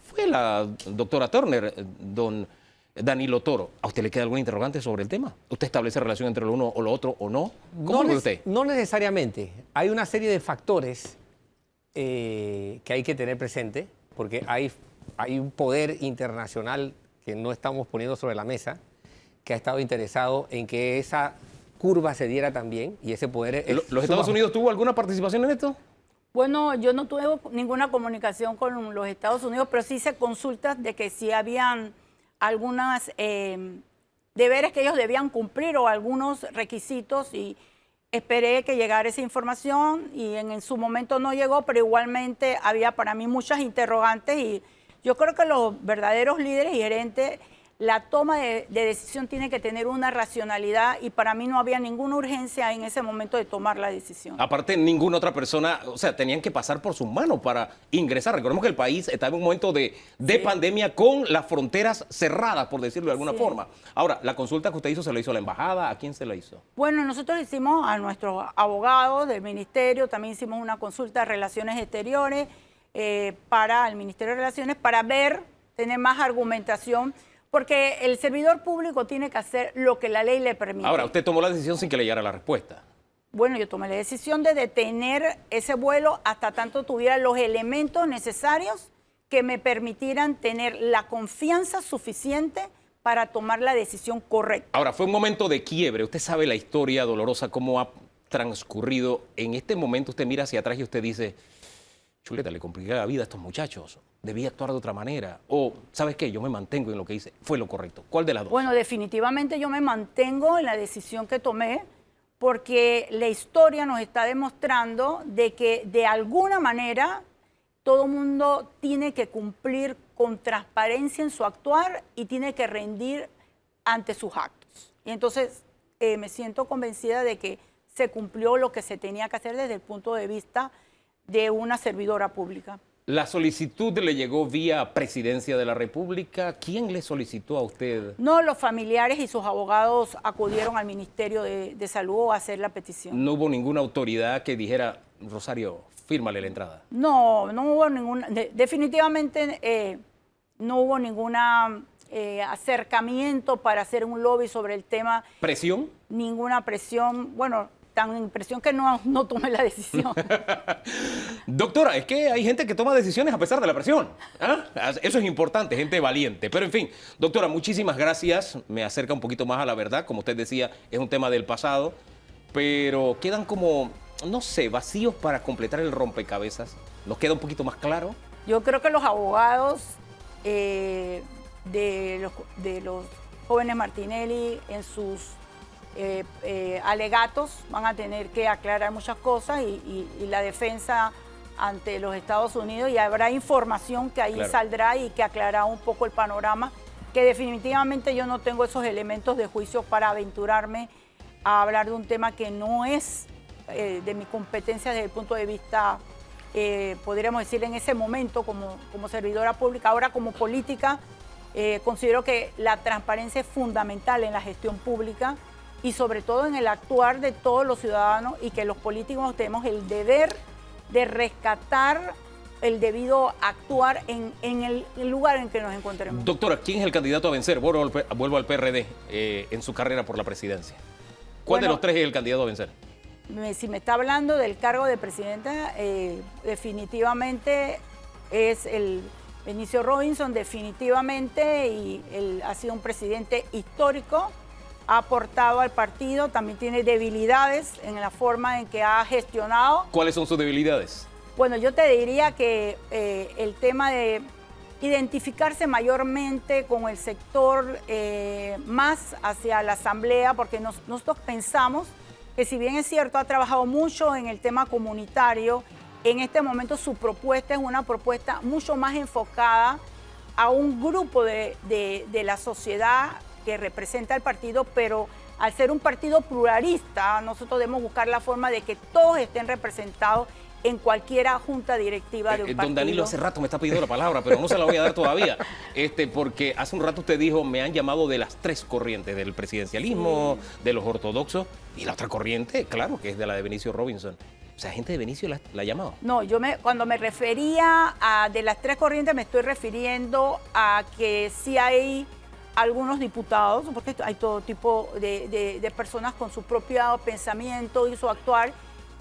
fue la doctora Turner, don Danilo Toro. ¿A usted le queda alguna interrogante sobre el tema? ¿Usted establece relación entre lo uno o lo otro o no? ¿Cómo lo ve usted? No necesariamente. Hay una serie de factores que hay que tener presente, porque hay un poder internacional que no estamos poniendo sobre la mesa, que ha estado interesado en que esa curva se diera también, y ese poder es... ¿Los Estados Unidos tuvo alguna participación en esto? Bueno, yo no tuve ninguna comunicación con los Estados Unidos, pero sí hice consultas de que sí habían algunas deberes que ellos debían cumplir o algunos requisitos, y esperé que llegara esa información y en su momento no llegó, pero igualmente había para mí muchas interrogantes, y yo creo que los verdaderos líderes y gerentes, la toma de decisión tiene que tener una racionalidad, y para mí no había ninguna urgencia en ese momento de tomar la decisión. Aparte, ninguna otra persona, o sea, tenían que pasar por sus manos para ingresar. Recordemos que el país estaba en un momento de pandemia con las fronteras cerradas, por decirlo de alguna forma. Ahora, la consulta que usted hizo, ¿se la hizo a la embajada? ¿A quién se la hizo? Bueno, nosotros hicimos a nuestros abogados del ministerio, también hicimos una consulta de Relaciones Exteriores para el Ministerio de Relaciones, para tener más argumentación, porque el servidor público tiene que hacer lo que la ley le permite. Ahora, usted tomó la decisión sin que le llegara la respuesta. Bueno, yo tomé la decisión de detener ese vuelo hasta tanto tuviera los elementos necesarios que me permitieran tener la confianza suficiente para tomar la decisión correcta. Ahora, fue un momento de quiebre. Usted sabe la historia dolorosa, cómo ha transcurrido. En este momento usted mira hacia atrás y usted dice, chuleta, le compliqué la vida a estos muchachos. Debía actuar de otra manera. O, ¿sabes qué? Yo me mantengo en lo que hice. Fue lo correcto. ¿Cuál de las dos? Bueno, definitivamente yo me mantengo en la decisión que tomé, porque la historia nos está demostrando de que de alguna manera todo mundo tiene que cumplir con transparencia en su actuar y tiene que rendir ante sus actos. Y entonces me siento convencida de que se cumplió lo que se tenía que hacer desde el punto de vista de una servidora pública. ¿La solicitud le llegó vía Presidencia de la República? ¿Quién le solicitó a usted? No, los familiares y sus abogados acudieron al Ministerio de Salud a hacer la petición. ¿No hubo ninguna autoridad que dijera, Rosario, fírmale la entrada? No, no hubo ninguna, definitivamente no hubo ningún acercamiento para hacer un lobby sobre el tema. ¿Presión? Ninguna presión, bueno, tan impresión que no tomé la decisión. Doctora, es que hay gente que toma decisiones a pesar de la presión. ¿Ah? Eso es importante, gente valiente. Pero en fin, doctora, muchísimas gracias. Me acerca un poquito más a la verdad. Como usted decía, es un tema del pasado. Pero quedan como, no sé, vacíos para completar el rompecabezas. ¿Nos queda un poquito más claro? Yo creo que los abogados de los jóvenes Martinelli en sus alegatos van a tener que aclarar muchas cosas y la defensa ante los Estados Unidos, y habrá información que ahí saldrá y que aclarará un poco el panorama, que definitivamente yo no tengo esos elementos de juicio para aventurarme a hablar de un tema que no es de mi competencia desde el punto de vista podríamos decir en ese momento como servidora pública, ahora como política, considero que la transparencia es fundamental en la gestión pública y sobre todo en el actuar de todos los ciudadanos, y que los políticos tenemos el deber de rescatar el debido actuar en el lugar en que nos encontremos. Doctora, ¿quién es el candidato a vencer? Vuelvo al PRD en su carrera por la presidencia. ¿Cuál de los tres es el candidato a vencer? Si me está hablando del cargo de presidenta, definitivamente es el Benicio Robinson, definitivamente, y él ha sido un presidente histórico, ha aportado al partido, también tiene debilidades en la forma en que ha gestionado. ¿Cuáles son sus debilidades? Bueno, yo te diría que el tema de identificarse mayormente con el sector más hacia la asamblea, porque nosotros pensamos que si bien es cierto, ha trabajado mucho en el tema comunitario, en este momento su propuesta es una propuesta mucho más enfocada a un grupo de la sociedad que representa el partido, pero al ser un partido pluralista, nosotros debemos buscar la forma de que todos estén representados en cualquier junta directiva de un partido. Don Danilo hace rato me está pidiendo la palabra, pero no se la voy a dar todavía, porque hace un rato usted dijo, me han llamado de las tres corrientes, del presidencialismo, de los ortodoxos, y la otra corriente, claro, que es de la de Benicio Robinson. O sea, gente de Benicio la ha llamado. No, cuando me refería a de las tres corrientes, me estoy refiriendo a que sí hay algunos diputados, porque hay todo tipo de personas con su propio pensamiento y su actuar,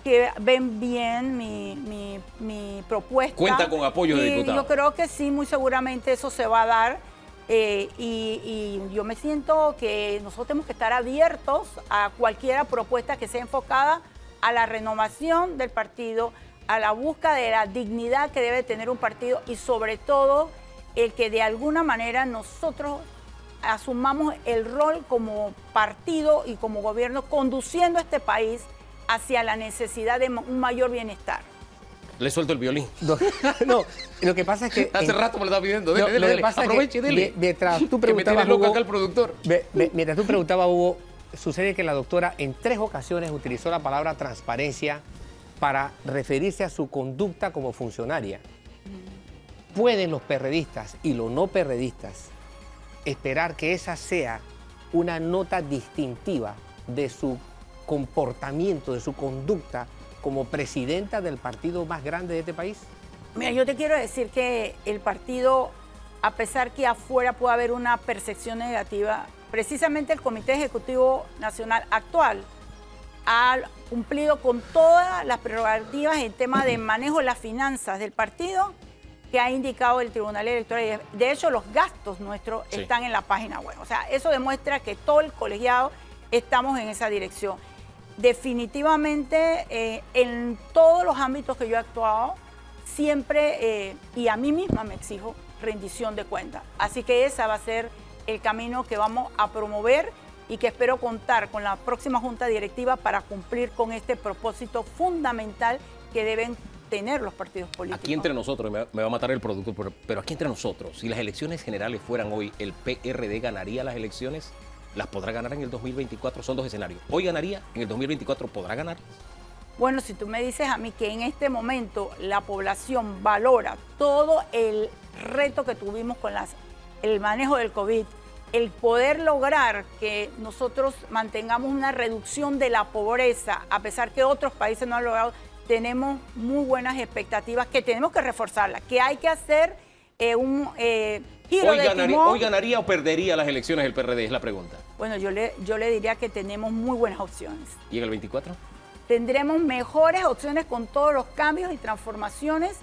que ven bien mi propuesta. ¿Cuenta con apoyo de diputados? Yo creo que sí, muy seguramente eso se va a dar. Y yo me siento que nosotros tenemos que estar abiertos a cualquier propuesta que sea enfocada a la renovación del partido, a la búsqueda de la dignidad que debe tener un partido y sobre todo el que de alguna manera nosotros asumamos el rol como partido y como gobierno conduciendo este país hacia la necesidad de un mayor bienestar. Le suelto el violín. No, lo que pasa es que... Hace rato me lo estaba pidiendo. Dele, lo que dele. pasa Aproveche, es que dele. mientras tú Que me tiene preguntabas, loco Hugo, acá el productor. mientras tú preguntabas, Hugo, sucede que la doctora en 3 ocasiones utilizó la palabra transparencia para referirse a su conducta como funcionaria. ¿Pueden los perredistas y los no perredistas esperar que esa sea una nota distintiva de su comportamiento, de su conducta como presidenta del partido más grande de este país? Mira, yo te quiero decir que el partido, a pesar que afuera puede haber una percepción negativa, precisamente el Comité Ejecutivo Nacional actual ha cumplido con todas las prerrogativas en tema de manejo de las finanzas del partido que ha indicado el Tribunal Electoral. De hecho, los gastos nuestros están en la página web. O sea, eso demuestra que todo el colegiado estamos en esa dirección. Definitivamente, en todos los ámbitos que yo he actuado, siempre, y a mí misma me exijo rendición de cuentas. Así que ese va a ser el camino que vamos a promover y que espero contar con la próxima Junta Directiva para cumplir con este propósito fundamental que deben tener los partidos políticos. Aquí entre nosotros, me va a matar el productor, pero aquí entre nosotros, si las elecciones generales fueran hoy, ¿el PRD ganaría las elecciones? ¿Las podrá ganar en el 2024? Son 2 escenarios. ¿Hoy ganaría? ¿En el 2024 podrá ganar? Bueno, si tú me dices a mí que en este momento la población valora todo el reto que tuvimos con el manejo del COVID, el poder lograr que nosotros mantengamos una reducción de la pobreza, a pesar que otros países no han logrado, tenemos muy buenas expectativas que tenemos que reforzarlas, que hay que hacer un giro de timón. ¿Hoy ganaría o perdería las elecciones el PRD? Es la pregunta. Bueno, yo le diría que tenemos muy buenas opciones. ¿Y en el 24? Tendremos mejores opciones con todos los cambios y transformaciones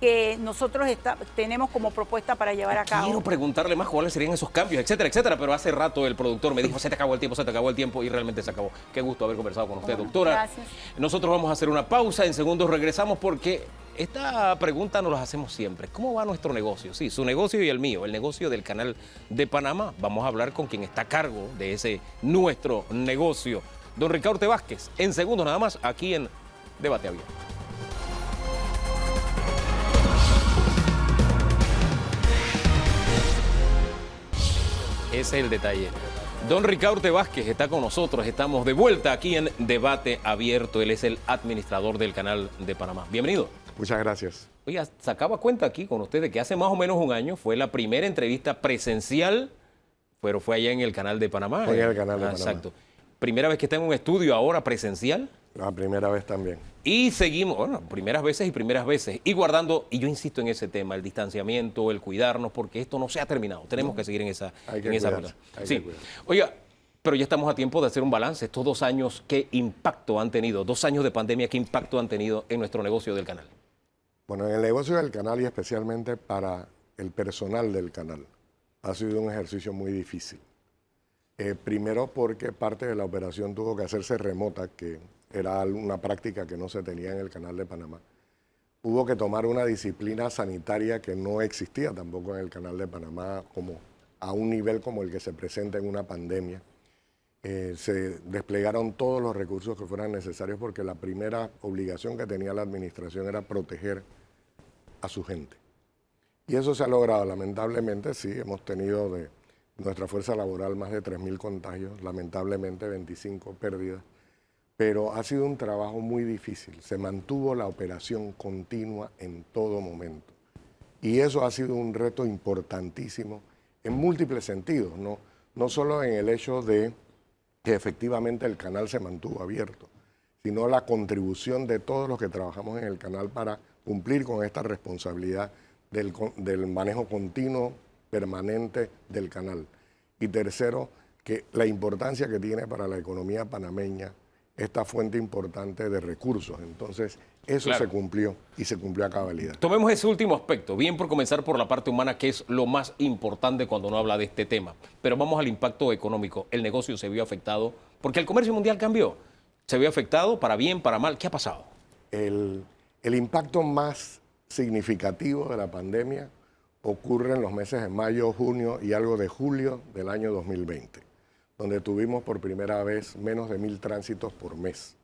que nosotros tenemos como propuesta para llevar a cabo. Quiero preguntarle más cuáles serían esos cambios, etcétera, etcétera, pero hace rato el productor me dijo, se te acabó el tiempo y realmente se acabó. Qué gusto haber conversado con usted, doctora. Gracias. Nosotros vamos a hacer una pausa, en segundos regresamos porque esta pregunta nos la hacemos siempre. ¿Cómo va nuestro negocio? Sí, su negocio y el mío, el negocio del Canal de Panamá. Vamos a hablar con quien está a cargo de ese nuestro negocio, don Ricardo Vázquez, en segundos nada más, aquí en Debate Abierto. Ese es el detalle. Don Ricardo Vázquez está con nosotros, estamos de vuelta aquí en Debate Abierto. Él es el administrador del Canal de Panamá. Bienvenido. Muchas gracias. Oiga, sacaba cuenta aquí con ustedes que hace más o menos un año fue la primera entrevista presencial, pero fue allá en el canal de Panamá. Fue en el canal de Panamá. Exacto. Primera vez que está en un estudio ahora presencial. La primera vez también. Y seguimos, bueno, primeras veces y primeras veces. Y guardando, y yo insisto en ese tema, el distanciamiento, el cuidarnos, porque esto no se ha terminado. Tenemos que seguir en esa ruta. Sí. Oiga, pero ya estamos a tiempo de hacer un balance. Estos 2 años, ¿qué impacto han tenido? 2 años de pandemia, ¿qué impacto han tenido en nuestro negocio del canal? Bueno, en el negocio del canal y especialmente para el personal del canal, ha sido un ejercicio muy difícil. Primero porque parte de la operación tuvo que hacerse remota, que era una práctica que no se tenía en el canal de Panamá. Hubo que tomar una disciplina sanitaria que no existía tampoco en el canal de Panamá como a un nivel como el que se presenta en una pandemia. Se desplegaron todos los recursos que fueran necesarios porque la primera obligación que tenía la administración era proteger a su gente. Y eso se ha logrado. Lamentablemente, sí, hemos tenido de nuestra fuerza laboral más de 3.000 contagios, lamentablemente 25 pérdidas, pero ha sido un trabajo muy difícil. Se mantuvo la operación continua en todo momento. Y eso ha sido un reto importantísimo en múltiples sentidos, no solo en el hecho de que efectivamente el canal se mantuvo abierto, sino la contribución de todos los que trabajamos en el canal para cumplir con esta responsabilidad del manejo continuo, permanente del canal. Y tercero, que la importancia que tiene para la economía panameña esta fuente importante de recursos. Entonces, eso se cumplió y se cumplió a cabalidad. Tomemos ese último aspecto, bien por comenzar por la parte humana, que es lo más importante cuando uno habla de este tema. Pero vamos al impacto económico. El negocio se vio afectado porque el comercio mundial cambió. Se vio afectado para bien, para mal. ¿Qué ha pasado? El impacto más significativo de la pandemia ocurre en los meses de mayo, junio y algo de julio del año 2020, donde tuvimos por primera vez menos de 1.000 tránsitos por mes.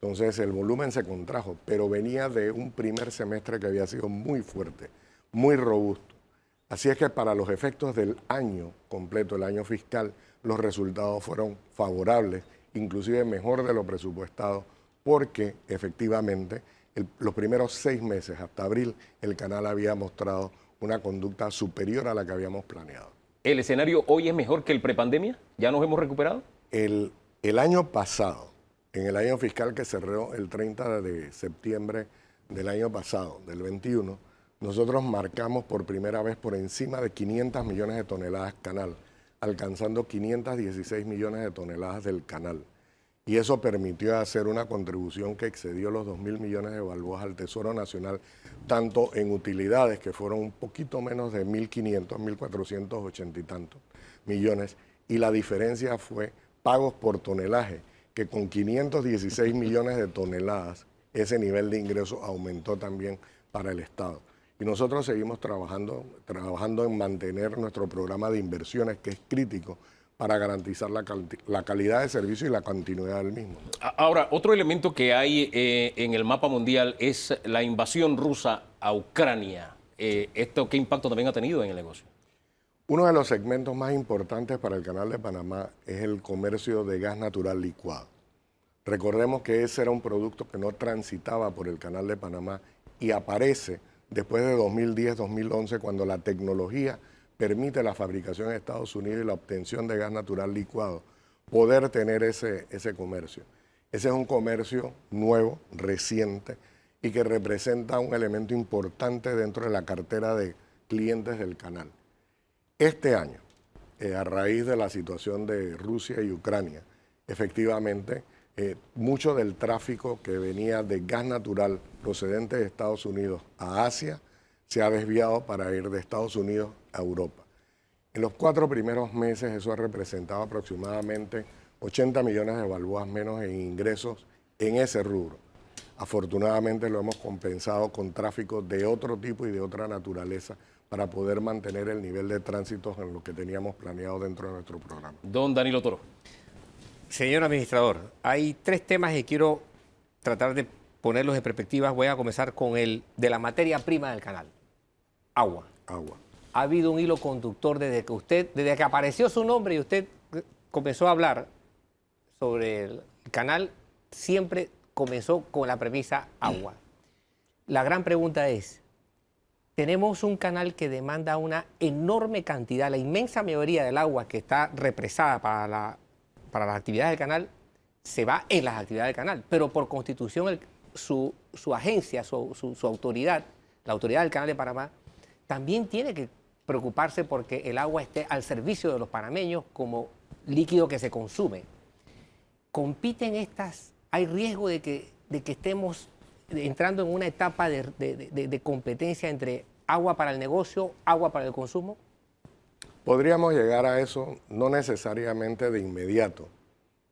Entonces el volumen se contrajo, pero venía de un primer semestre que había sido muy fuerte, muy robusto. Así es que para los efectos del año completo, el año fiscal, los resultados fueron favorables, inclusive mejor de lo presupuestado, porque efectivamente los primeros 6 meses, hasta abril, el canal había mostrado una conducta superior a la que habíamos planeado. ¿El escenario hoy es mejor que el prepandemia? ¿Ya nos hemos recuperado? El año pasado, en el año fiscal que cerró el 30 de septiembre del año pasado, del 21, nosotros marcamos por primera vez por encima de 500 millones de toneladas canal, alcanzando 516 millones de toneladas del canal. Y eso permitió hacer una contribución que excedió los 2.000 millones de balboas al Tesoro Nacional, tanto en utilidades, que fueron un poquito menos de 1.500, 1.480 y tantos millones, y la diferencia fue pagos por tonelaje, que con 516 millones de toneladas, ese nivel de ingreso aumentó también para el Estado. Y nosotros seguimos trabajando en mantener nuestro programa de inversiones, que es crítico para garantizar la calidad de servicio y la continuidad del mismo. Ahora, otro elemento que hay en el mapa mundial es la invasión rusa a Ucrania. ¿Esto qué impacto también ha tenido en el negocio? Uno de los segmentos más importantes para el Canal de Panamá es el comercio de gas natural licuado. Recordemos que ese era un producto que no transitaba por el Canal de Panamá y aparece después de 2010-2011, cuando la tecnología permite la fabricación en Estados Unidos y la obtención de gas natural licuado, poder tener ese comercio. Ese es un comercio nuevo, reciente, y que representa un elemento importante dentro de la cartera de clientes del canal. Este año, a raíz de la situación de Rusia y Ucrania, efectivamente, mucho del tráfico que venía de gas natural procedente de Estados Unidos a Asia se ha desviado para ir de Estados Unidos a Europa. En los 4 primeros meses eso ha representado aproximadamente 80 millones de balboas menos en ingresos en ese rubro. Afortunadamente lo hemos compensado con tráfico de otro tipo y de otra naturaleza para poder mantener el nivel de tránsitos en lo que teníamos planeado dentro de nuestro programa. Don Danilo Toro. Señor administrador, hay 3 temas que quiero tratar de ponerlos en perspectiva. Voy a comenzar con el de la materia prima del canal. Agua. Agua. Ha habido un hilo conductor desde que apareció su nombre y usted comenzó a hablar sobre el canal, siempre comenzó con la premisa agua. La gran pregunta es, tenemos un canal que demanda una enorme cantidad, la inmensa mayoría del agua que está represada para las actividades del canal, se va en las actividades del canal, pero por constitución su agencia, su autoridad, la autoridad del Canal de Panamá, también tiene que preocuparse porque el agua esté al servicio de los panameños como líquido que se consume. ¿Compiten estas? ¿Hay riesgo de que estemos entrando en una etapa de competencia entre agua para el negocio, agua para el consumo? Podríamos llegar a eso, no necesariamente de inmediato,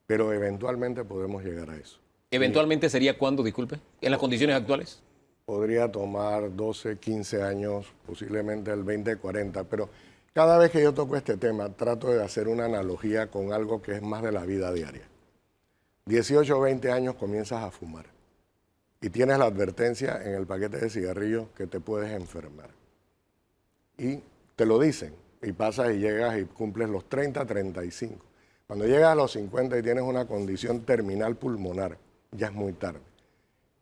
pero eventualmente podemos llegar a eso. ¿Eventualmente sería cuándo, disculpe? ¿En las condiciones actuales? Podría tomar 12, 15 años, posiblemente el 2040, pero cada vez que yo toco este tema trato de hacer una analogía con algo que es más de la vida diaria. 18 o 20 años comienzas a fumar y tienes la advertencia en el paquete de cigarrillos que te puedes enfermar. Y te lo dicen, y pasas y llegas y cumples los 30, 35. Cuando llegas a los 50 y tienes una condición terminal pulmonar, ya es muy tarde.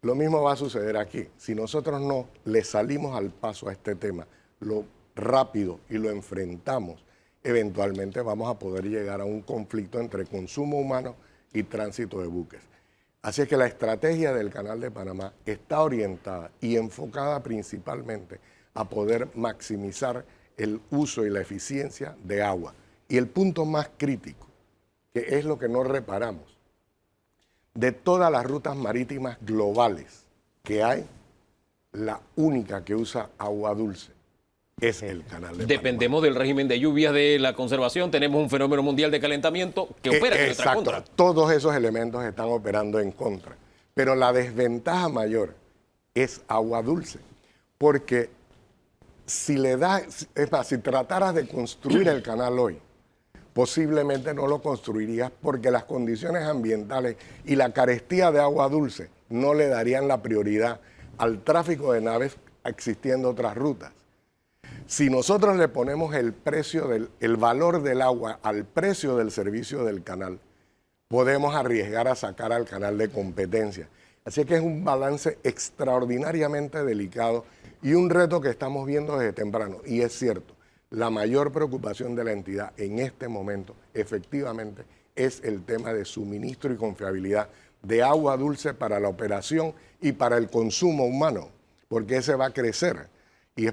Lo mismo va a suceder aquí. Si nosotros no le salimos al paso a este tema, lo rápido y lo enfrentamos, eventualmente vamos a poder llegar a un conflicto entre consumo humano y tránsito de buques. Así es que la estrategia del Canal de Panamá está orientada y enfocada principalmente a poder maximizar el uso y la eficiencia de agua. Y el punto más crítico, que es lo que no reparamos, de todas las rutas marítimas globales que hay, la única que usa agua dulce es el Canal de Dependemos del régimen de lluvias, de la conservación, tenemos un fenómeno mundial de calentamiento que opera en nuestra contra. Todos esos elementos están operando en contra. Pero la desventaja mayor es agua dulce, porque si trataras de construir el canal hoy, posiblemente no lo construirías porque las condiciones ambientales y la carestía de agua dulce no le darían la prioridad al tráfico de naves existiendo otras rutas. Si nosotros le ponemos el valor del agua al precio del servicio del canal, podemos arriesgar a sacar al canal de competencia. Así que es un balance extraordinariamente delicado y un reto que estamos viendo desde temprano. Y es cierto, la mayor preocupación de la entidad en este momento, efectivamente, es el tema de suministro y confiabilidad de agua dulce para la operación y para el consumo humano, porque ese va a crecer. Y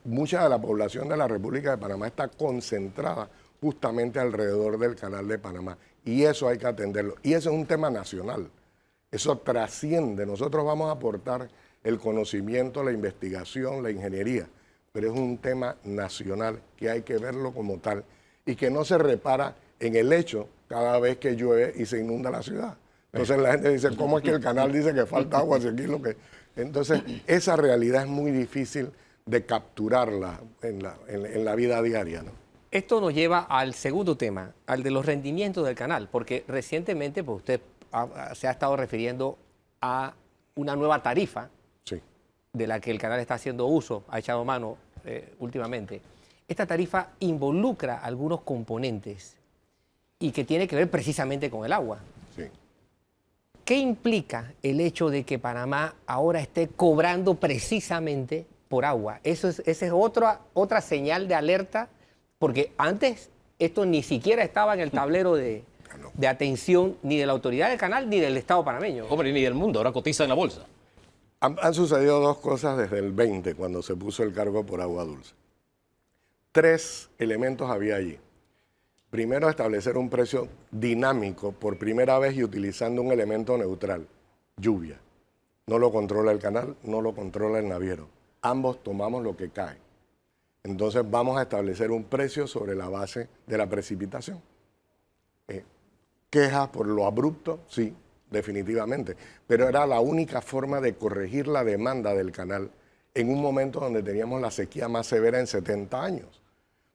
mucha de la población de la República de Panamá está concentrada justamente alrededor del Canal de Panamá. Y eso hay que atenderlo. Y eso es un tema nacional. Eso trasciende. Nosotros vamos a aportar el conocimiento, la investigación, la ingeniería, pero es un tema nacional que hay que verlo como tal y que no se repara en el hecho cada vez que llueve y se inunda la ciudad. Entonces la gente dice, ¿cómo es que el canal dice que falta agua? Entonces, esa realidad es muy difícil de capturarla en la vida diaria, ¿no? Esto nos lleva al segundo tema, al de los rendimientos del canal, porque recientemente pues, usted se ha estado refiriendo a una nueva tarifa Sí. de la que el canal está haciendo uso, ha echado mano últimamente. Esta tarifa involucra algunos componentes y que tiene que ver precisamente con el agua. Sí. ¿Qué implica el hecho de que Panamá ahora esté cobrando precisamente por agua? Esa es otra señal de alerta, porque antes esto ni siquiera estaba en el tablero de atención ni de la autoridad del canal ni del Estado panameño. Hombre, ni del mundo, ahora cotiza en la bolsa. Han sucedido dos cosas desde el 20, cuando se puso el cargo por agua dulce. 3 elementos había allí. Primero, establecer un precio dinámico por primera vez y utilizando un elemento neutral, lluvia. No lo controla el canal, no lo controla el naviero. Ambos tomamos lo que cae. Entonces vamos a establecer un precio sobre la base de la precipitación. Quejas por lo abrupto, sí, definitivamente. Pero era la única forma de corregir la demanda del canal en un momento donde teníamos la sequía más severa en 70 años.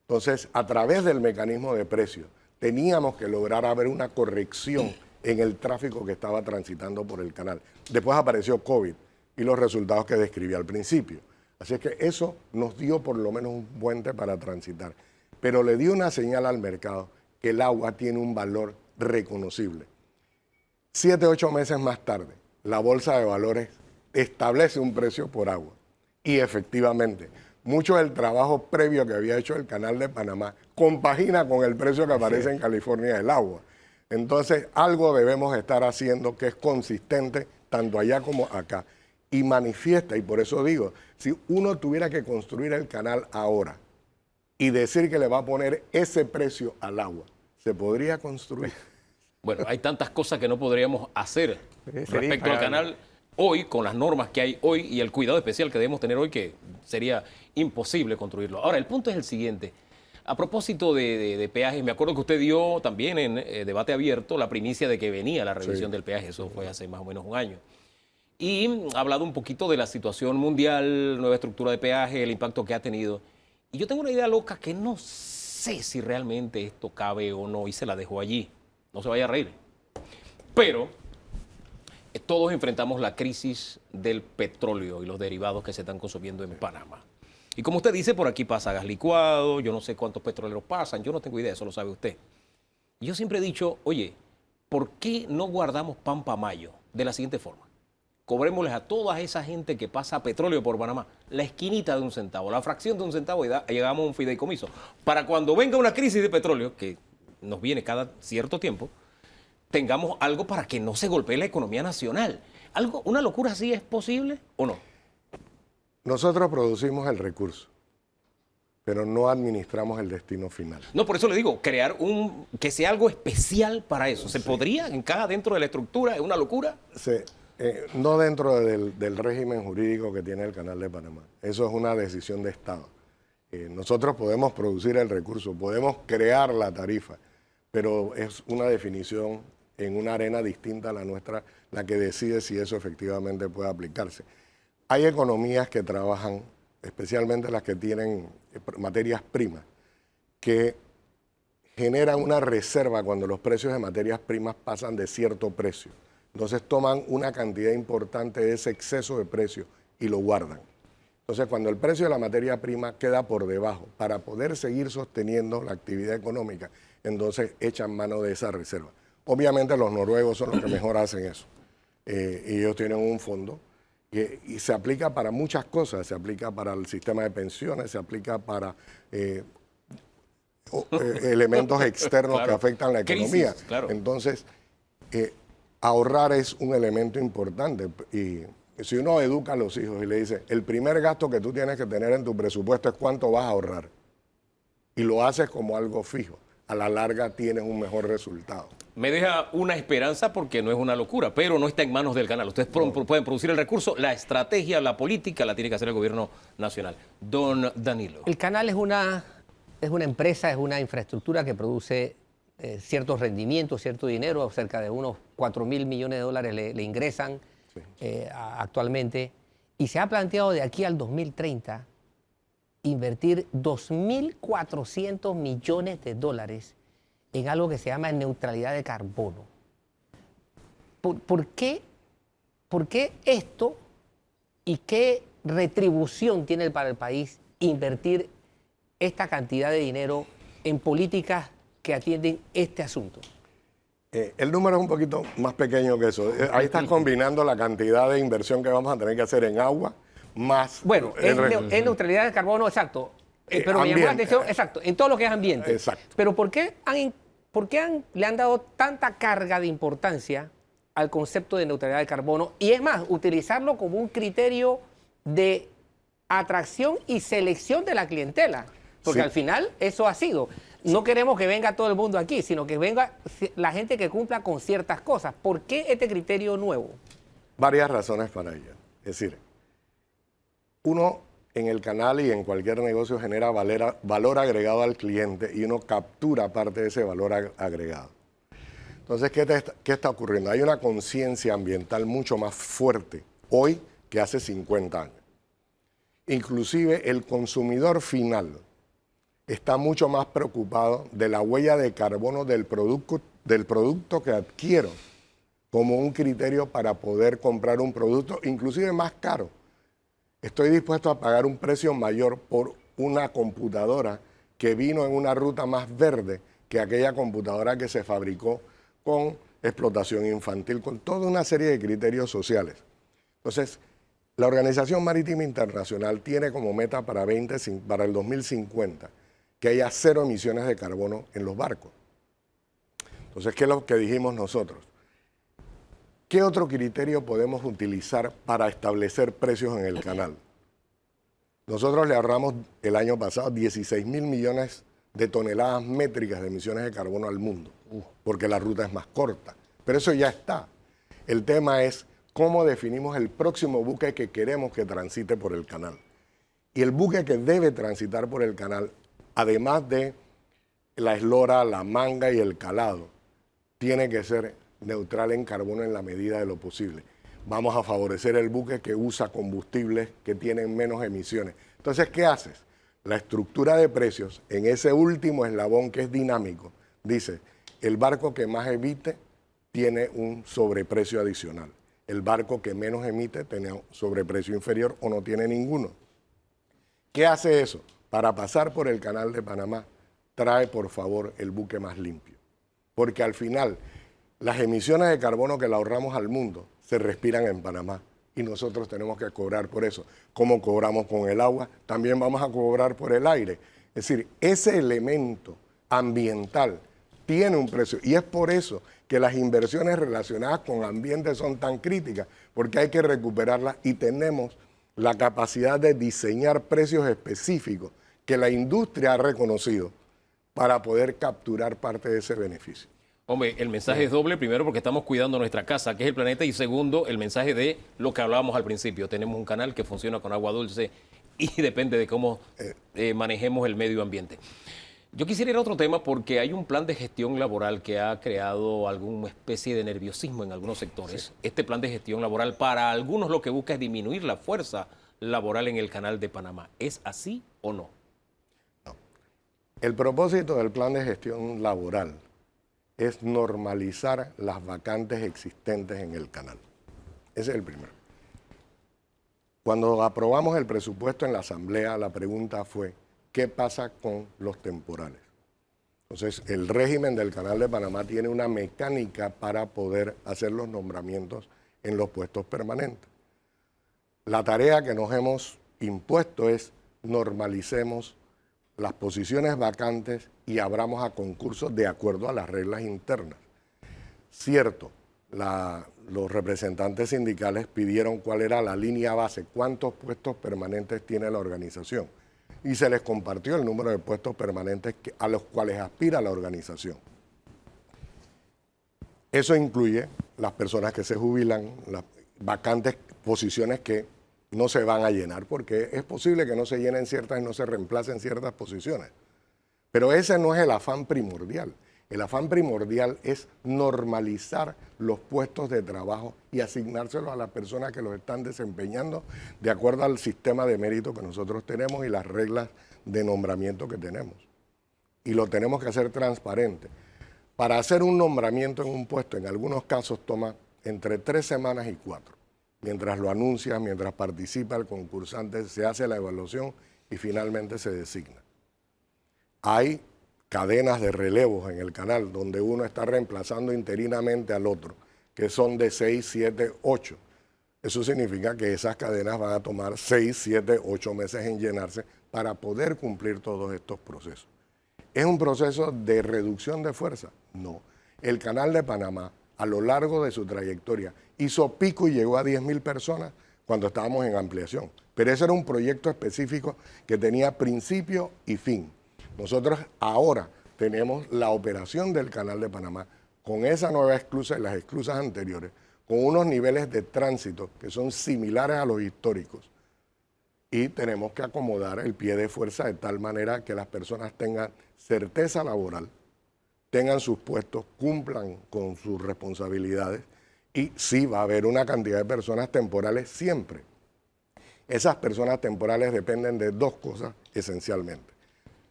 Entonces, a través del mecanismo de precios, teníamos que lograr haber una corrección en el tráfico que estaba transitando por el canal. Después apareció COVID y los resultados que describí al principio. Así es que eso nos dio por lo menos un puente para transitar. Pero le dio una señal al mercado que el agua tiene un valor reconocible. 7, 8 meses más tarde, la Bolsa de Valores establece un precio por agua. Y efectivamente, mucho del trabajo previo que había hecho el Canal de Panamá compagina con el precio que aparece en California del agua. Entonces, algo debemos estar haciendo que es consistente tanto allá como acá. Y manifiesta, y por eso digo, si uno tuviera que construir el canal ahora y decir que le va a poner ese precio al agua, ¿se podría construir? Bueno, hay tantas cosas que no podríamos hacer respecto al canal hoy, con las normas que hay hoy y el cuidado especial que debemos tener hoy, que sería imposible construirlo. Ahora, el punto es el siguiente. A propósito de peajes, me acuerdo que usted dio también en debate abierto la primicia de que venía la revisión del peaje, eso fue hace más o menos un año. Y ha hablado un poquito de la situación mundial, nueva estructura de peaje, el impacto que ha tenido. Y yo tengo una idea loca que no sé si realmente esto cabe o no, y se la dejo allí. No se vaya a reír. Pero todos enfrentamos la crisis del petróleo y los derivados que se están consumiendo en Panamá. Y como usted dice, por aquí pasa gas licuado, yo no sé cuántos petroleros pasan, yo no tengo idea, eso lo sabe usted. Y yo siempre he dicho, oye, ¿por qué no guardamos pan pa' mayo? De la siguiente forma. Cobrémosles a toda esa gente que pasa petróleo por Panamá la esquinita de un centavo, la fracción de un centavo, y llegamos a un fideicomiso. Para cuando venga una crisis de petróleo, que nos viene cada cierto tiempo, tengamos algo para que no se golpee la economía nacional. ¿Una locura así es posible o no? Nosotros producimos el recurso, pero no administramos el destino final. No, por eso le digo, crear que sea algo especial para eso. ¿Se podría? ¿Encaja dentro de la estructura? ¿Es una locura? No dentro del régimen jurídico que tiene el Canal de Panamá. Eso es una decisión de Estado. Nosotros podemos producir el recurso, podemos crear la tarifa, pero es una definición en una arena distinta a la nuestra la que decide si eso efectivamente puede aplicarse. Hay economías que trabajan, especialmente las que tienen materias primas, que generan una reserva cuando los precios de materias primas pasan de cierto precio. Entonces toman una cantidad importante de ese exceso de precio y lo guardan. Entonces cuando el precio de la materia prima queda por debajo, para poder seguir sosteniendo la actividad económica, entonces echan mano de esa reserva. Obviamente los noruegos son los que mejor hacen eso. Y ellos tienen un fondo y se aplica para muchas cosas. Se aplica para el sistema de pensiones, se aplica para elementos externos que afectan la economía. Crisis, claro. Entonces, ahorrar es un elemento importante. Y si uno educa a los hijos y le dice, el primer gasto que tú tienes que tener en tu presupuesto es cuánto vas a ahorrar. Y lo haces como algo fijo. A la larga tienes un mejor resultado. Me deja una esperanza porque no es una locura, pero no está en manos del canal. Ustedes pueden producir el recurso, la estrategia, la política la tiene que hacer el gobierno nacional. Don Danilo. El canal es una empresa, es una infraestructura que produce ciertos rendimientos, cierto dinero, cerca de unos 4.000 millones de dólares le ingresan actualmente. Y se ha planteado de aquí al 2030 invertir 2.400 millones de dólares en algo que se llama neutralidad de carbono. ¿Por qué esto y qué retribución tiene para el país invertir esta cantidad de dinero en políticas que atienden este asunto? El número es un poquito más pequeño que eso. Ahí estás combinando la cantidad de inversión que vamos a tener que hacer en agua más... Bueno, es neutralidad de carbono, exacto. Pero me llamó la atención, exacto, en todo lo que es ambiente. Exacto. Pero ¿por qué le han dado tanta carga de importancia al concepto de neutralidad de carbono? Y es más, utilizarlo como un criterio de atracción y selección de la clientela. Porque al final eso ha sido. No queremos que venga todo el mundo aquí, sino que venga la gente que cumpla con ciertas cosas. ¿Por qué este criterio nuevo? Varias razones para ello. Es decir, uno en el canal y en cualquier negocio genera valor agregado al cliente y uno captura parte de ese valor agregado. Entonces, ¿qué está ocurriendo? Hay una conciencia ambiental mucho más fuerte hoy que hace 50 años. Inclusive el consumidor final está mucho más preocupado de la huella de carbono del producto que adquiero como un criterio para poder comprar un producto inclusive más caro. Estoy dispuesto a pagar un precio mayor por una computadora que vino en una ruta más verde que aquella computadora que se fabricó con explotación infantil, con toda una serie de criterios sociales. Entonces, La Organización Marítima Internacional tiene como meta para el 2050 que haya 0 emisiones de carbono en los barcos. Entonces, ¿qué es lo que dijimos nosotros? ¿Qué otro criterio podemos utilizar para establecer precios en el canal? Nosotros le ahorramos el año pasado 16 mil millones de toneladas métricas de emisiones de carbono al mundo, porque la ruta es más corta. Pero eso ya está. El tema es cómo definimos el próximo buque que queremos que transite por el canal. Y el buque que debe transitar por el canal, además de la eslora, la manga y el calado, tiene que ser neutral en carbono en la medida de lo posible. Vamos a favorecer el buque que usa combustibles que tienen menos emisiones. Entonces, ¿qué haces? La estructura de precios, en ese último eslabón que es dinámico, dice, el barco que más emite tiene un sobreprecio adicional. El barco que menos emite tiene un sobreprecio inferior o no tiene ninguno. ¿Qué hace eso? Para pasar por el Canal de Panamá, trae por favor el buque más limpio. Porque al final, las emisiones de carbono que le ahorramos al mundo se respiran en Panamá y nosotros tenemos que cobrar por eso. Como cobramos con el agua, también vamos a cobrar por el aire. Es decir, ese elemento ambiental tiene un precio y es por eso que las inversiones relacionadas con ambiente son tan críticas, porque hay que recuperarlas y tenemos la capacidad de diseñar precios específicos que la industria ha reconocido para poder capturar parte de ese beneficio. Hombre, el mensaje es doble, primero porque estamos cuidando nuestra casa, que es el planeta, y segundo, el mensaje de lo que hablábamos al principio. Tenemos un canal que funciona con agua dulce y depende de cómo manejemos el medio ambiente. Yo quisiera ir a otro tema porque hay un plan de gestión laboral que ha creado alguna especie de nerviosismo en algunos sectores. Sí. Este plan de gestión laboral para algunos lo que busca es disminuir la fuerza laboral en el Canal de Panamá. ¿Es así o no? No. El propósito del plan de gestión laboral es normalizar las vacantes existentes en el canal. Ese es el primero. Cuando aprobamos el presupuesto en la Asamblea, la pregunta fue, ¿qué pasa con los temporales? Entonces, el régimen del Canal de Panamá tiene una mecánica para poder hacer los nombramientos en los puestos permanentes. La tarea que nos hemos impuesto es normalicemos las posiciones vacantes y abramos a concursos de acuerdo a las reglas internas. Cierto, los representantes sindicales pidieron cuál era la línea base, cuántos puestos permanentes tiene la organización. Y se les compartió el número de puestos permanentes a los cuales aspira la organización. Eso incluye las personas que se jubilan, las vacantes, posiciones que no se van a llenar, porque es posible que no se llenen ciertas y no se reemplacen ciertas posiciones. Pero ese no es el afán primordial. El afán primordial es normalizar los puestos de trabajo y asignárselos a las personas que los están desempeñando de acuerdo al sistema de mérito que nosotros tenemos y las reglas de nombramiento que tenemos. Y lo tenemos que hacer transparente. Para hacer un nombramiento en un puesto, en algunos casos toma entre 3 semanas y 4. Mientras lo anuncia, mientras participa el concursante, se hace la evaluación y finalmente se designa. Hay cadenas de relevos en el canal donde uno está reemplazando interinamente al otro, que son de 6, 7, 8. Eso significa que esas cadenas van a tomar 6, 7, 8 meses en llenarse para poder cumplir todos estos procesos. ¿Es un proceso de reducción de fuerza? No. El Canal de Panamá, a lo largo de su trayectoria, hizo pico y llegó a 10.000 personas cuando estábamos en ampliación. Pero ese era un proyecto específico que tenía principio y fin. Nosotros ahora tenemos la operación del Canal de Panamá con esa nueva esclusa y las esclusas anteriores, con unos niveles de tránsito que son similares a los históricos. Y tenemos que acomodar el pie de fuerza de tal manera que las personas tengan certeza laboral, tengan sus puestos, cumplan con sus responsabilidades y sí va a haber una cantidad de personas temporales siempre. Esas personas temporales dependen de 2 cosas esencialmente.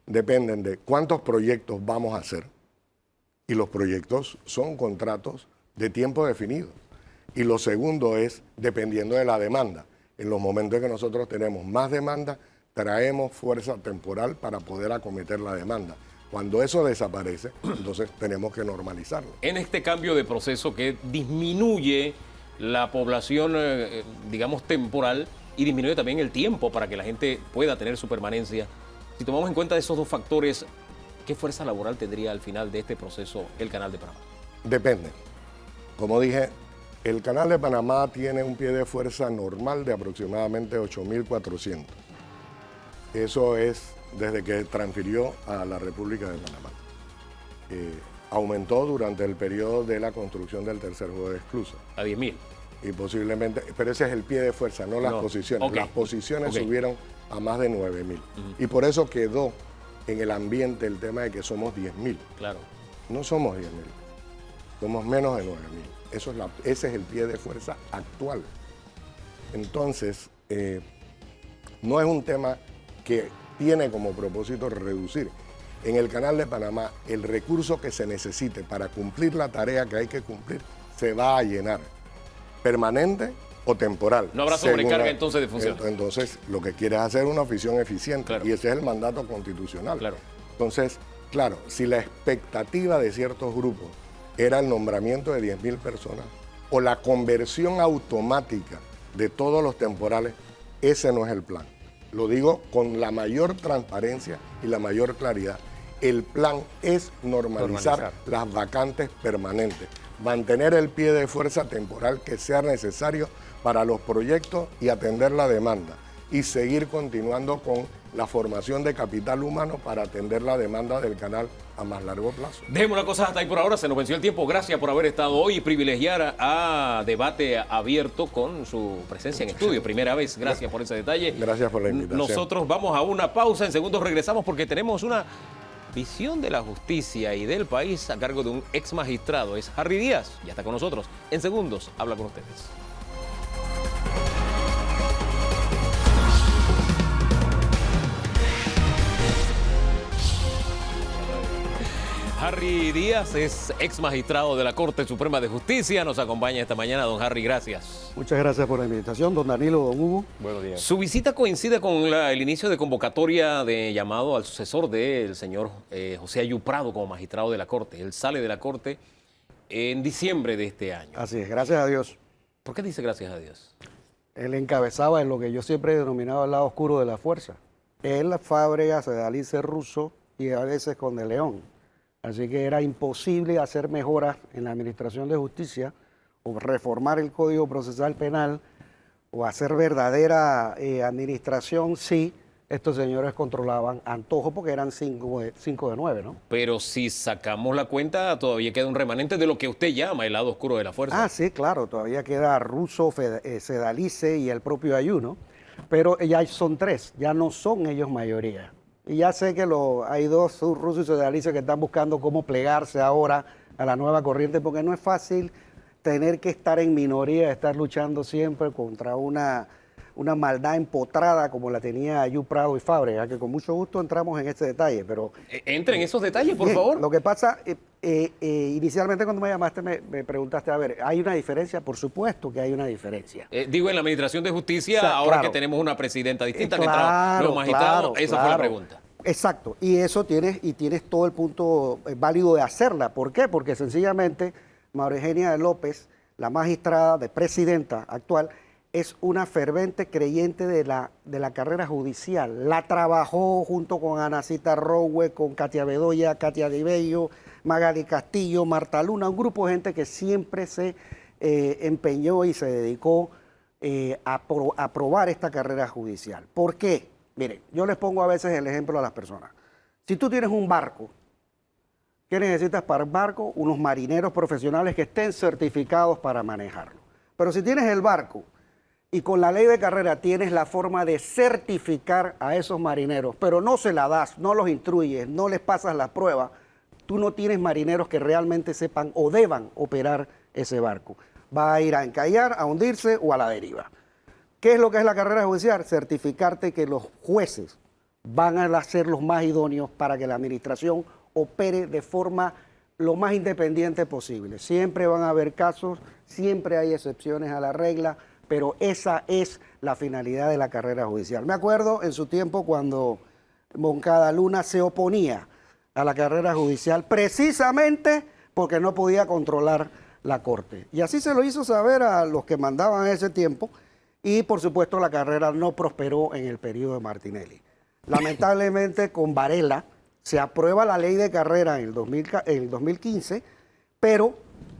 Dependen de cuántos proyectos vamos a hacer y los proyectos son contratos de tiempo definido. Y lo segundo es dependiendo de la demanda. En los momentos en que nosotros tenemos más demanda, traemos fuerza temporal para poder acometer la demanda. Cuando eso desaparece, entonces tenemos que normalizarlo. En este cambio de proceso que disminuye la población, digamos, temporal y disminuye también el tiempo para que la gente pueda tener su permanencia. Si tomamos en cuenta esos dos factores, ¿qué fuerza laboral tendría al final de este proceso el Canal de Panamá? Depende. Como dije, el Canal de Panamá tiene un pie de fuerza normal de aproximadamente 8.400. Eso es desde que transfirió a la República de Panamá. Aumentó durante el periodo de la construcción del tercer juego de esclusa. A 10.000. Y posiblemente, pero ese es el pie de fuerza, no las posiciones. Okay. Las posiciones subieron a más de 9.000. Uh-huh. Y por eso quedó en el ambiente el tema de que somos 10.000. Claro. No somos 10.000, somos menos de 9.000. Ese es el pie de fuerza actual. Entonces, no es un tema que tiene como propósito reducir. En el Canal de Panamá, el recurso que se necesite para cumplir la tarea que hay que cumplir se va a llenar, permanente o temporal. No habrá sobrecarga entonces de función. Entonces, lo que quiere es hacer una oficina eficiente, claro, y ese es el mandato constitucional. Claro. Entonces, claro, si la expectativa de ciertos grupos era el nombramiento de 10.000 personas o la conversión automática de todos los temporales, ese no es el plan. Lo digo con la mayor transparencia y la mayor claridad. El plan es normalizar las vacantes permanentes, mantener el pie de fuerza temporal que sea necesario para los proyectos y atender la demanda, y seguir continuando con la formación de capital humano para atender la demanda del canal a más largo plazo. Dejemos la cosa hasta ahí por ahora, se nos venció el tiempo. Gracias por haber estado hoy y privilegiar a Debate Abierto con su presencia en estudio. Primera vez, gracias por ese detalle. Gracias por la invitación. Nosotros vamos a una pausa, en segundos regresamos porque tenemos una visión de la justicia y del país a cargo de un ex magistrado. Es Harry Díaz, ya está con nosotros. En segundos habla con ustedes. Harry Díaz es ex magistrado de la Corte Suprema de Justicia. Nos acompaña esta mañana, don Harry, gracias. Muchas gracias por la invitación, don Danilo, don Hugo. Buenos días. Su visita coincide con el inicio de convocatoria de llamado al sucesor del señor José Ayu Prado como magistrado de la Corte. Él sale de la Corte en diciembre de este año. Así es, gracias a Dios. ¿Por qué dice gracias a Dios? Él encabezaba en lo que yo siempre he denominado el lado oscuro de la fuerza. Él, Fábregas, Sedalice Russo y a veces con De León. Así que era imposible hacer mejoras en la administración de justicia o reformar el Código Procesal Penal o hacer verdadera administración si estos señores controlaban antojo, porque eran 5 de 9, ¿no? Pero si sacamos la cuenta, todavía queda un remanente de lo que usted llama el lado oscuro de la fuerza. Ah, sí, claro, todavía queda Russo, Sedalice y el propio Ayu, ¿no? Pero ya son 3, ya no son ellos mayoría. Y ya sé que hay 2, Russo y Sedalice, que están buscando cómo plegarse ahora a la nueva corriente, porque no es fácil tener que estar en minoría, estar luchando siempre contra una maldad empotrada como la tenía Ayu Prado y Fábregas, que con mucho gusto entramos en este detalle. Pero entre en esos detalles, por bien, favor. Lo que pasa, inicialmente cuando me llamaste me preguntaste, a ver, ¿hay una diferencia? Por supuesto que hay una diferencia. Digo, en la Administración de Justicia, o sea, ahora claro, que tenemos una presidenta distinta, que claro, entra los magistrados, esa fue la pregunta. Exacto, y eso tienes todo el punto válido de hacerla. ¿Por qué? Porque sencillamente María Eugenia López, la magistrada de presidenta actual, es una fervente creyente de la carrera judicial. La trabajó junto con Anacita Rowe, con Katia Bedoya, Katia Di Bello, Magali Castillo, Marta Luna, un grupo de gente que siempre se empeñó y se dedicó a probar esta carrera judicial. ¿Por qué? Miren, yo les pongo a veces el ejemplo a las personas. Si tú tienes un barco, ¿qué necesitas para el barco? Unos marineros profesionales que estén certificados para manejarlo. Pero si tienes el barco y con la ley de carrera tienes la forma de certificar a esos marineros, pero no se la das, no los instruyes, no les pasas la prueba, tú no tienes marineros que realmente sepan o deban operar ese barco. Va a ir a encallar, a hundirse o a la deriva. ¿Qué es lo que es la carrera judicial? Certificarte que los jueces van a ser los más idóneos para que la administración opere de forma lo más independiente posible. Siempre van a haber casos, siempre hay excepciones a la regla, pero esa es la finalidad de la carrera judicial. Me acuerdo en su tiempo cuando Moncada Luna se oponía a la carrera judicial precisamente porque no podía controlar la Corte. Y así se lo hizo saber a los que mandaban en ese tiempo y por supuesto la carrera no prosperó en el periodo de Martinelli. Lamentablemente con Varela se aprueba la ley de carrera en el 2015, pero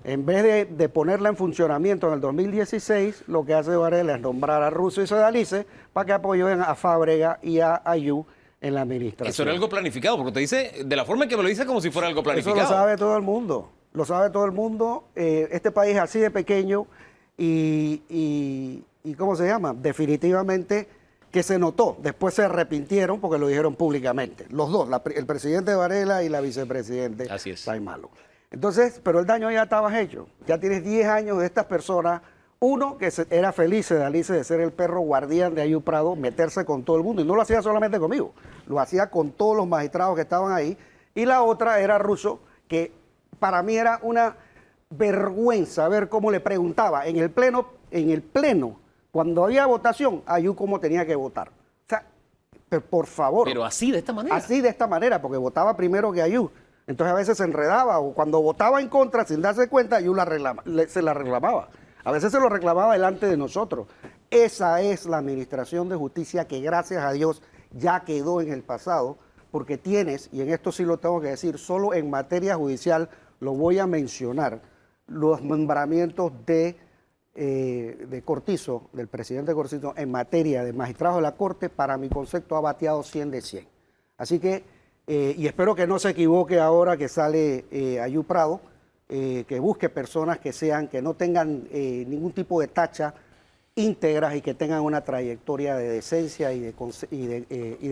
en vez de ponerla en funcionamiento en el 2016, lo que hace Varela es nombrar a Russo y Sedalice para que apoyen a Fábrega y a Ayú en la administración. Eso era algo planificado, porque te dice, de la forma en que me lo dice, como si fuera algo planificado. Eso lo sabe todo el mundo, lo sabe todo el mundo. Este país es así de pequeño y ¿cómo se llama? Definitivamente que se notó. Después se arrepintieron porque lo dijeron públicamente. Los dos, el presidente Varela y la vicepresidente Saimalo. Entonces, pero el daño ya estaba hecho. Ya tienes 10 años de estas personas. Uno, que era feliz Sedalice de ser el perro guardián de Ayú Prado, meterse con todo el mundo. Y no lo hacía solamente conmigo, lo hacía con todos los magistrados que estaban ahí. Y la otra era Russo, que para mí era una vergüenza ver cómo le preguntaba en el pleno, cuando había votación, Ayú cómo tenía que votar. O sea, pero por favor. Pero así, de esta manera. Así, de esta manera, porque votaba primero que Ayú. Entonces a veces se enredaba, o cuando votaba en contra, sin darse cuenta, Ayú se la reclamaba. A veces se lo reclamaba delante de nosotros. Esa es la administración de justicia que, gracias a Dios, ya quedó en el pasado, porque tienes, y en esto sí lo tengo que decir, solo en materia judicial lo voy a mencionar, los nombramientos de Cortizo, del presidente Cortizo, en materia de magistrados de la Corte, para mi concepto ha bateado 100 de 100. Así que, y espero que no se equivoque ahora que sale Ayú Prado, que busque personas que no tengan ningún tipo de tacha, íntegras y que tengan una trayectoria de decencia y de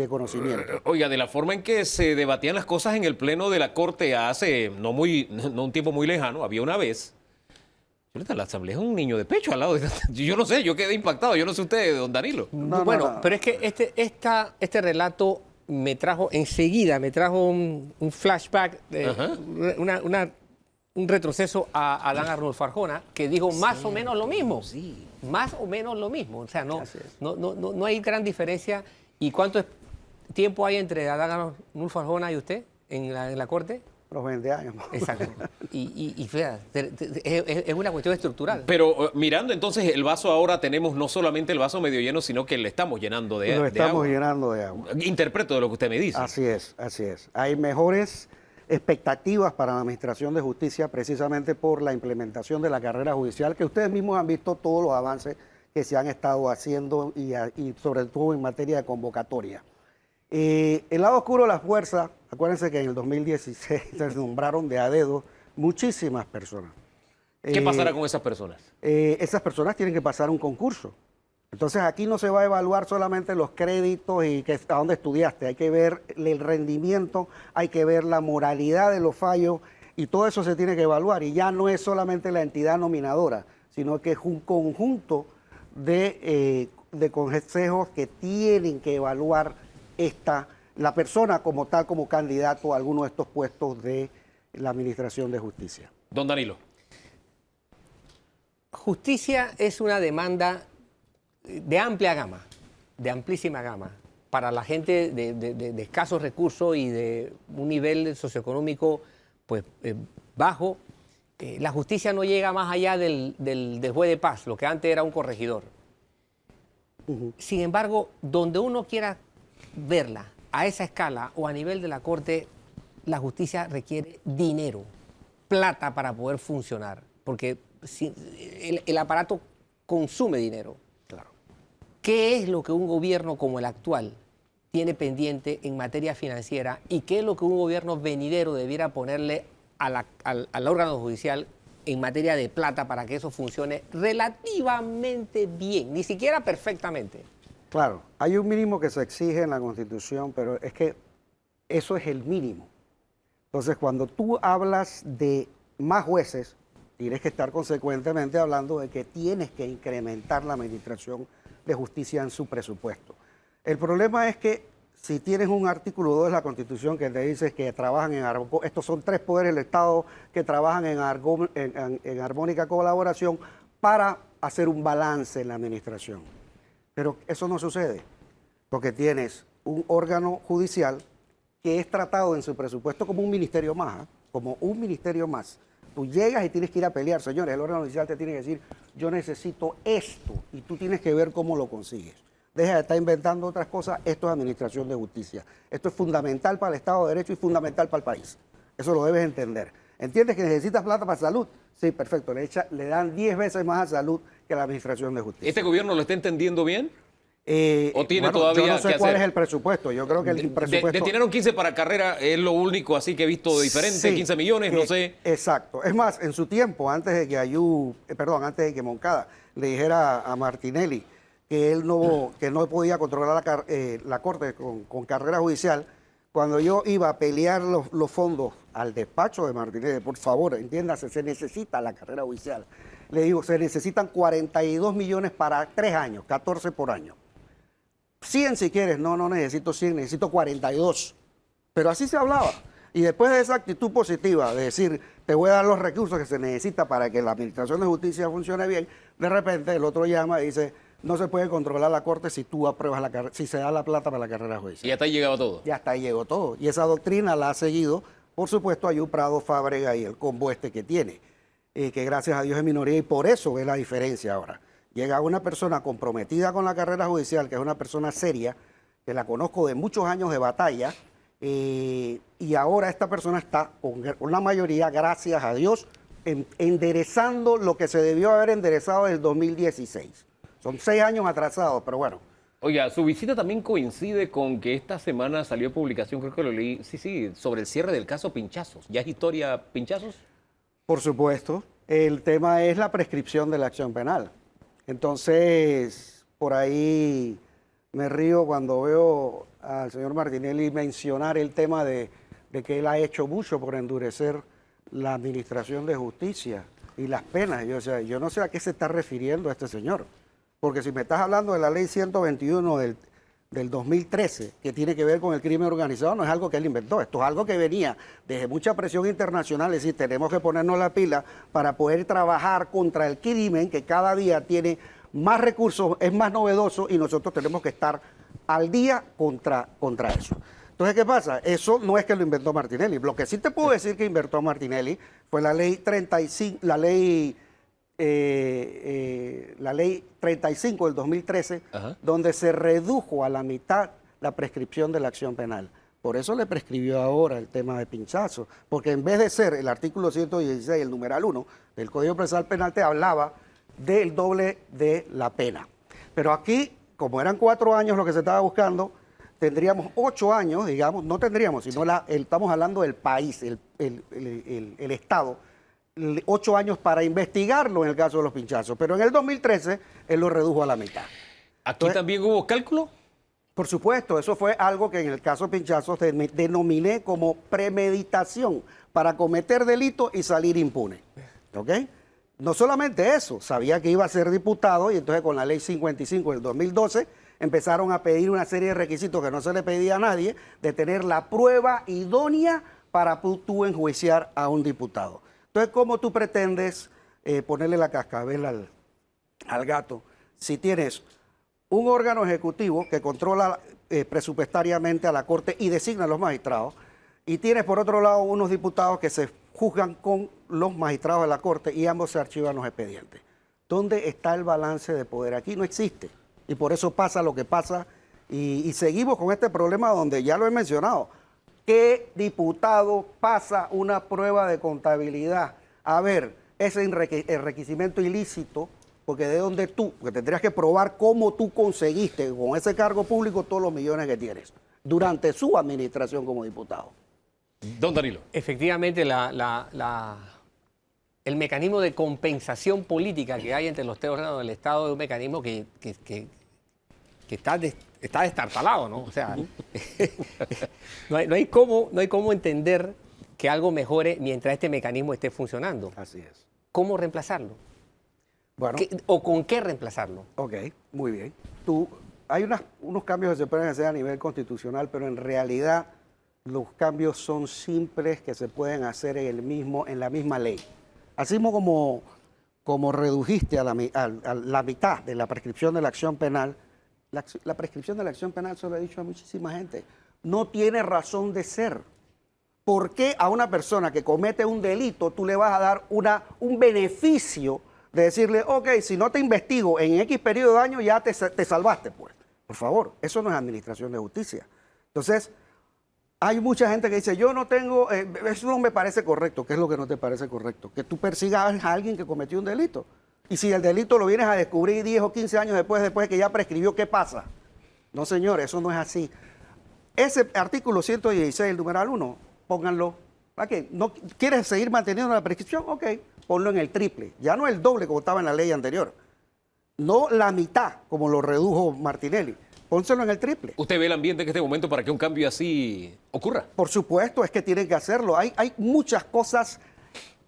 conocimiento. Oiga, de la forma en que se debatían las cosas en el Pleno de la Corte hace no un tiempo muy lejano, había una vez, la Asamblea es un niño de pecho al lado de... Yo no sé, yo quedé impactado, yo no sé usted, don Danilo. Pero es que este relato me trajo un flashback, un retroceso a Adán Arnulfo Arjona, que dijo más o menos lo mismo. Sí. Más o menos lo mismo. O sea, no hay gran diferencia. ¿Y cuánto tiempo hay entre Adán Arnulfo Arjona y usted en la Corte? Los 20 años. Exacto. Y fíjate, es una cuestión estructural. Pero mirando entonces el vaso ahora, tenemos no solamente el vaso medio lleno, sino que le estamos llenando de agua. Lo estamos llenando de agua. Interpreto de lo que usted me dice. Así es. Hay mejores expectativas para la Administración de Justicia precisamente por la implementación de la carrera judicial, que ustedes mismos han visto todos los avances que se han estado haciendo y sobre todo en materia de convocatoria. El lado oscuro de la fuerza, acuérdense que en el 2016 se nombraron de a dedo muchísimas personas. ¿Qué pasará con esas personas? Esas personas tienen que pasar un concurso. Entonces aquí no se va a evaluar solamente los créditos y a dónde estudiaste, hay que ver el rendimiento, hay que ver la moralidad de los fallos y todo eso se tiene que evaluar. Y ya no es solamente la entidad nominadora, sino que es un conjunto de consejos que tienen que evaluar la persona como tal, como candidato a alguno de estos puestos de la Administración de Justicia. Don Danilo. Justicia es una demanda de amplia gama, de amplísima gama, para la gente de escasos recursos y de un nivel socioeconómico pues, bajo. La justicia no llega más allá del juez de paz, lo que antes era un corregidor. Sin embargo, donde uno quiera verla, a esa escala o a nivel de la Corte, la justicia requiere dinero, plata para poder funcionar, porque el aparato consume dinero. ¿Qué es lo que un gobierno como el actual tiene pendiente en materia financiera y qué es lo que un gobierno venidero debiera ponerle al órgano judicial en materia de plata para que eso funcione relativamente bien, ni siquiera perfectamente? Claro, hay un mínimo que se exige en la Constitución, pero es que eso es el mínimo. Entonces, cuando tú hablas de más jueces, tienes que estar consecuentemente hablando de que tienes que incrementar la administración de justicia en su presupuesto. El problema es que si tienes un artículo 2 de la Constitución que te dice que trabajan estos son 3 poderes del Estado que trabajan en armónica colaboración para hacer un balance en la administración. Pero eso no sucede, porque tienes un órgano judicial que es tratado en su presupuesto como un ministerio más, Tú llegas y tienes que ir a pelear. Señores, el órgano judicial te tiene que decir, yo necesito esto, y tú tienes que ver cómo lo consigues. Deja de estar inventando otras cosas. Esto es administración de justicia. Esto es fundamental para el Estado de Derecho y fundamental para el país. Eso lo debes entender. ¿Entiendes que necesitas plata para salud? Sí, perfecto. Le dan 10 veces más a salud que a la administración de justicia. ¿Este gobierno lo está entendiendo bien? ¿O tiene todavía yo no sé que cuál hacer? es el presupuesto. Yo creo que el presupuesto... Destinaron 15 para carrera, es lo único así que he visto diferente, Sí, 15 millones, no sé. Exacto. Es más, en su tiempo, antes de que antes de que Moncada le dijera a Martinelli que él no podía controlar la Corte con carrera judicial, cuando yo iba a pelear los fondos al despacho de Martinelli, por favor, entiéndase, se necesita la carrera judicial. Le digo, se necesitan 42 millones para 3 años, 14 por año. 100 si quieres, no necesito 100, necesito 42. Pero así se hablaba. Y después de esa actitud positiva, de decir, te voy a dar los recursos que se necesita para que la administración de justicia funcione bien, de repente el otro llama y dice, no se puede controlar la Corte si tú apruebas si se da la plata para la carrera judicial. Y hasta ahí llegaba todo. Ya hasta ahí llegó todo. Y esa doctrina la ha seguido, por supuesto, Ayú Prado Fábrega y el combo que tiene, que gracias a Dios es minoría y por eso ve la diferencia ahora. Llega una persona comprometida con la carrera judicial, que es una persona seria, que la conozco de muchos años de batalla, y ahora esta persona está con una mayoría, gracias a Dios, enderezando lo que se debió haber enderezado en el 2016. Son 6 años atrasados, pero bueno. Oiga, su visita también coincide con que esta semana salió publicación, creo que lo leí, sí, sobre el cierre del caso Pinchazos. ¿Ya es historia Pinchazos? Por supuesto. El tema es la prescripción de la acción penal. Entonces, por ahí me río cuando veo al señor Martinelli mencionar el tema de que él ha hecho mucho por endurecer la administración de justicia y las penas. Yo no sé a qué se está refiriendo este señor. Porque si me estás hablando de la ley 121 del 2013, que tiene que ver con el crimen organizado, no es algo que él inventó. Esto es algo que venía desde mucha presión internacional. Es decir, tenemos que ponernos la pila para poder trabajar contra el crimen que cada día tiene más recursos, es más novedoso y nosotros tenemos que estar al día contra eso. Entonces, ¿qué pasa? Eso no es que lo inventó Martinelli. Lo que sí te puedo decir que inventó Martinelli fue la ley 35, la ley 35 del 2013, Ajá. donde se redujo a la mitad la prescripción de la acción penal. Por eso le prescribió ahora el tema de Pinchazo, porque en vez de ser el artículo 116, el numeral 1 del Código Procesal Penal, te hablaba del doble de la pena. Pero aquí, como eran 4 años lo que se estaba buscando, tendríamos 8 años, digamos, no tendríamos, sino estamos hablando del país, el Estado, 8 años para investigarlo en el caso de los pinchazos. Pero en el 2013 él lo redujo a la mitad. ¿Aquí Entonces, también hubo cálculo? Por supuesto, eso fue algo que en el caso de pinchazos denominé como premeditación para cometer delito y salir impune. ¿Ok? No solamente eso, sabía que iba a ser diputado y entonces con la ley 55 del 2012 empezaron a pedir una serie de requisitos que no se le pedía a nadie, de tener la prueba idónea para tú enjuiciar a un diputado. Entonces, ¿cómo tú pretendes ponerle la cascabel al gato si tienes un órgano ejecutivo que controla presupuestariamente a la Corte y designa a los magistrados, y tienes por otro lado unos diputados que se juzgan con los magistrados de la Corte y ambos se archivan los expedientes? ¿Dónde está el balance de poder? Aquí no existe. Y por eso pasa lo que pasa y seguimos con este problema donde ya lo he mencionado. ¿Qué diputado pasa una prueba de contabilidad? A ver, ese enriquecimiento ilícito, porque de donde porque tendrías que probar cómo tú conseguiste con ese cargo público todos los millones que tienes durante su administración como diputado. Don Danilo. Efectivamente, el mecanismo de compensación política que hay entre los tres órganos del Estado es un mecanismo que está destartalado, ¿no? O sea, no hay cómo entender que algo mejore mientras este mecanismo esté funcionando. Así es. ¿Cómo reemplazarlo? Bueno, ¿O con qué reemplazarlo? ok, muy bien. Hay unos cambios que se pueden hacer a nivel constitucional, pero en realidad los cambios son simples que se pueden hacer en la misma ley. Así como redujiste a la mitad de la prescripción de la acción penal, la prescripción de la acción penal, se lo he dicho a muchísima gente, no tiene razón de ser. ¿Por qué a una persona que comete un delito tú le vas a dar un beneficio de decirle, ok, si no te investigo en X periodo de años ya te salvaste, pues? Por favor, eso no es administración de justicia. Entonces, hay mucha gente que dice, yo no tengo, eso no me parece correcto. ¿Qué es lo que no te parece correcto? Que tú persigas a alguien que cometió un delito. Y si el delito lo vienes a descubrir 10 o 15 años después de que ya prescribió, ¿qué pasa? No, señor, eso no es así. Ese artículo 116, el numeral 1, pónganlo. ¿Para qué? ¿No quieres seguir manteniendo la prescripción? Ok, ponlo en el triple. Ya no el doble como estaba en la ley anterior. No la mitad, como lo redujo Martinelli. Pónselo en el triple. ¿Usted ve el ambiente en este momento para que un cambio así ocurra? Por supuesto, es que tienen que hacerlo. Hay muchas cosas,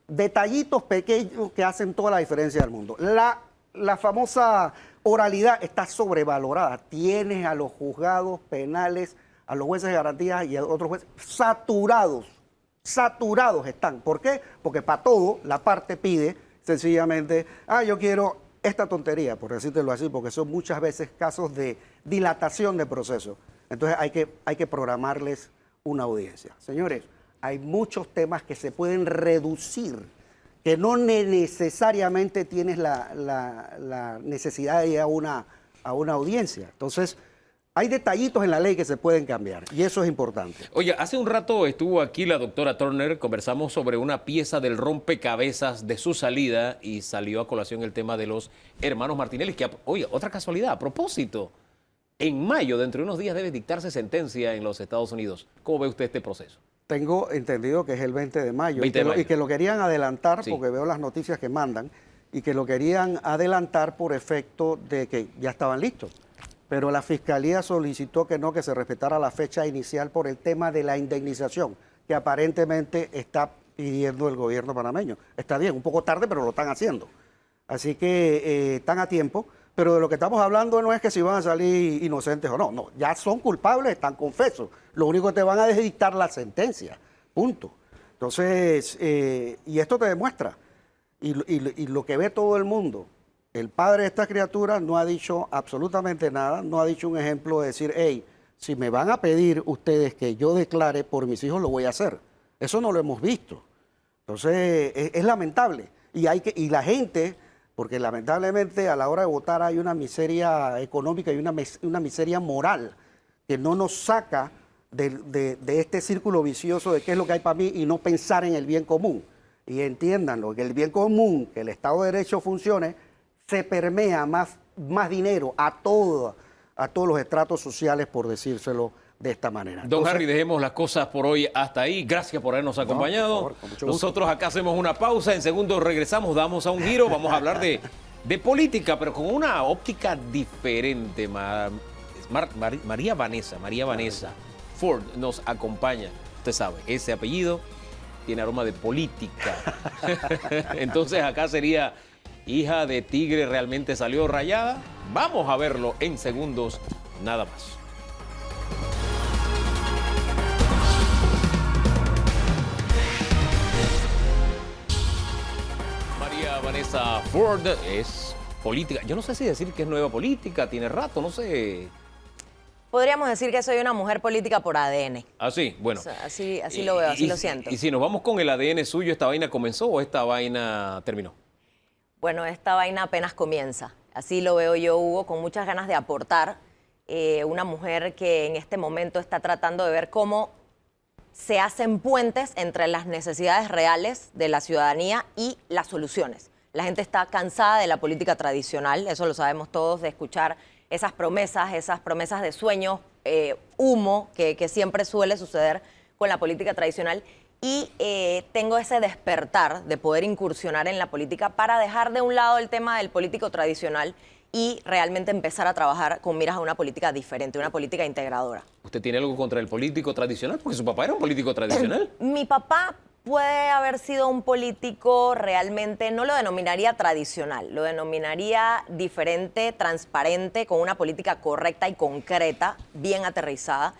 detallitos pequeños que hacen toda la diferencia del mundo. La famosa oralidad está sobrevalorada. Tienes a los juzgados penales, a los jueces de garantía y a otros jueces saturados. Saturados están. ¿Por qué? Porque para todo la parte pide sencillamente, yo quiero esta tontería, por decírtelo así, porque son muchas veces casos de dilatación de procesos. Entonces hay que programarles una audiencia. Señores, hay muchos temas que se pueden reducir, que no necesariamente tienes la necesidad de ir a una audiencia. Entonces, hay detallitos en la ley que se pueden cambiar y eso es importante. Oye, hace un rato estuvo aquí la doctora Turner, conversamos sobre una pieza del rompecabezas de su salida y salió a colación el tema de los hermanos Martinelli, que, oye, otra casualidad, a propósito, en mayo, dentro de unos días, debe dictarse sentencia en los Estados Unidos. ¿Cómo ve usted este proceso? Tengo entendido que es el 20 de mayo, 20 de mayo. Y que lo querían adelantar, Sí. porque veo las noticias que mandan, y que lo querían adelantar por efecto de que ya estaban listos. Pero la Fiscalía solicitó que no, que se respetara la fecha inicial por el tema de la indemnización, que aparentemente está pidiendo el gobierno panameño. Está bien, un poco tarde, pero lo están haciendo. Así que están a tiempo, pero de lo que estamos hablando no es que si van a salir inocentes o no, ya son culpables, están confesos. Lo único que te van a es dictar la sentencia, punto. Entonces, y esto te demuestra, y lo que ve todo el mundo, el padre de esta criatura no ha dicho absolutamente nada, no ha dicho un ejemplo de decir, hey, si me van a pedir ustedes que yo declare por mis hijos, lo voy a hacer. Eso no lo hemos visto. Entonces, es lamentable. Y la gente, porque lamentablemente a la hora de votar hay una miseria económica y una miseria moral que no nos saca de este círculo vicioso de qué es lo que hay para mí y no pensar en el bien común. Y entiéndanlo, que el bien común, que el Estado de Derecho funcione, se permea más dinero a todos los estratos sociales, por decírselo de esta manera. Don Harry, dejemos las cosas por hoy hasta ahí. Gracias por habernos acompañado. Por favor, con mucho gusto. Nosotros acá hacemos una pausa, en segundos regresamos, damos a un giro, vamos a hablar de política, pero con una óptica diferente. María Vanessa Ford nos acompaña. Usted sabe, ese apellido tiene aroma de política. Entonces acá sería... ¿Hija de tigre realmente salió rayada? Vamos a verlo en segundos, nada más. María Vanessa Ford es política. Yo no sé si decir que es nueva política, tiene rato, no sé. Podríamos decir que soy una mujer política por ADN. Ah, sí, bueno. O sea, así lo veo, así lo siento. Y si nos vamos con el ADN suyo, ¿esta vaina comenzó o esta vaina terminó? Bueno, esta vaina apenas comienza. Así lo veo yo, Hugo, con muchas ganas de aportar. Una mujer que en este momento está tratando de ver cómo se hacen puentes entre las necesidades reales de la ciudadanía y las soluciones. La gente está cansada de la política tradicional, eso lo sabemos todos, de escuchar esas promesas de sueños, humo, que siempre suele suceder con la política tradicional. Y tengo ese despertar de poder incursionar en la política para dejar de un lado el tema del político tradicional y realmente empezar a trabajar con miras a una política diferente, una política integradora. ¿Usted tiene algo contra el político tradicional? Porque su papá era un político tradicional. Mi papá puede haber sido un político realmente, no lo denominaría tradicional, lo denominaría diferente, transparente, con una política correcta y concreta, bien aterrizada.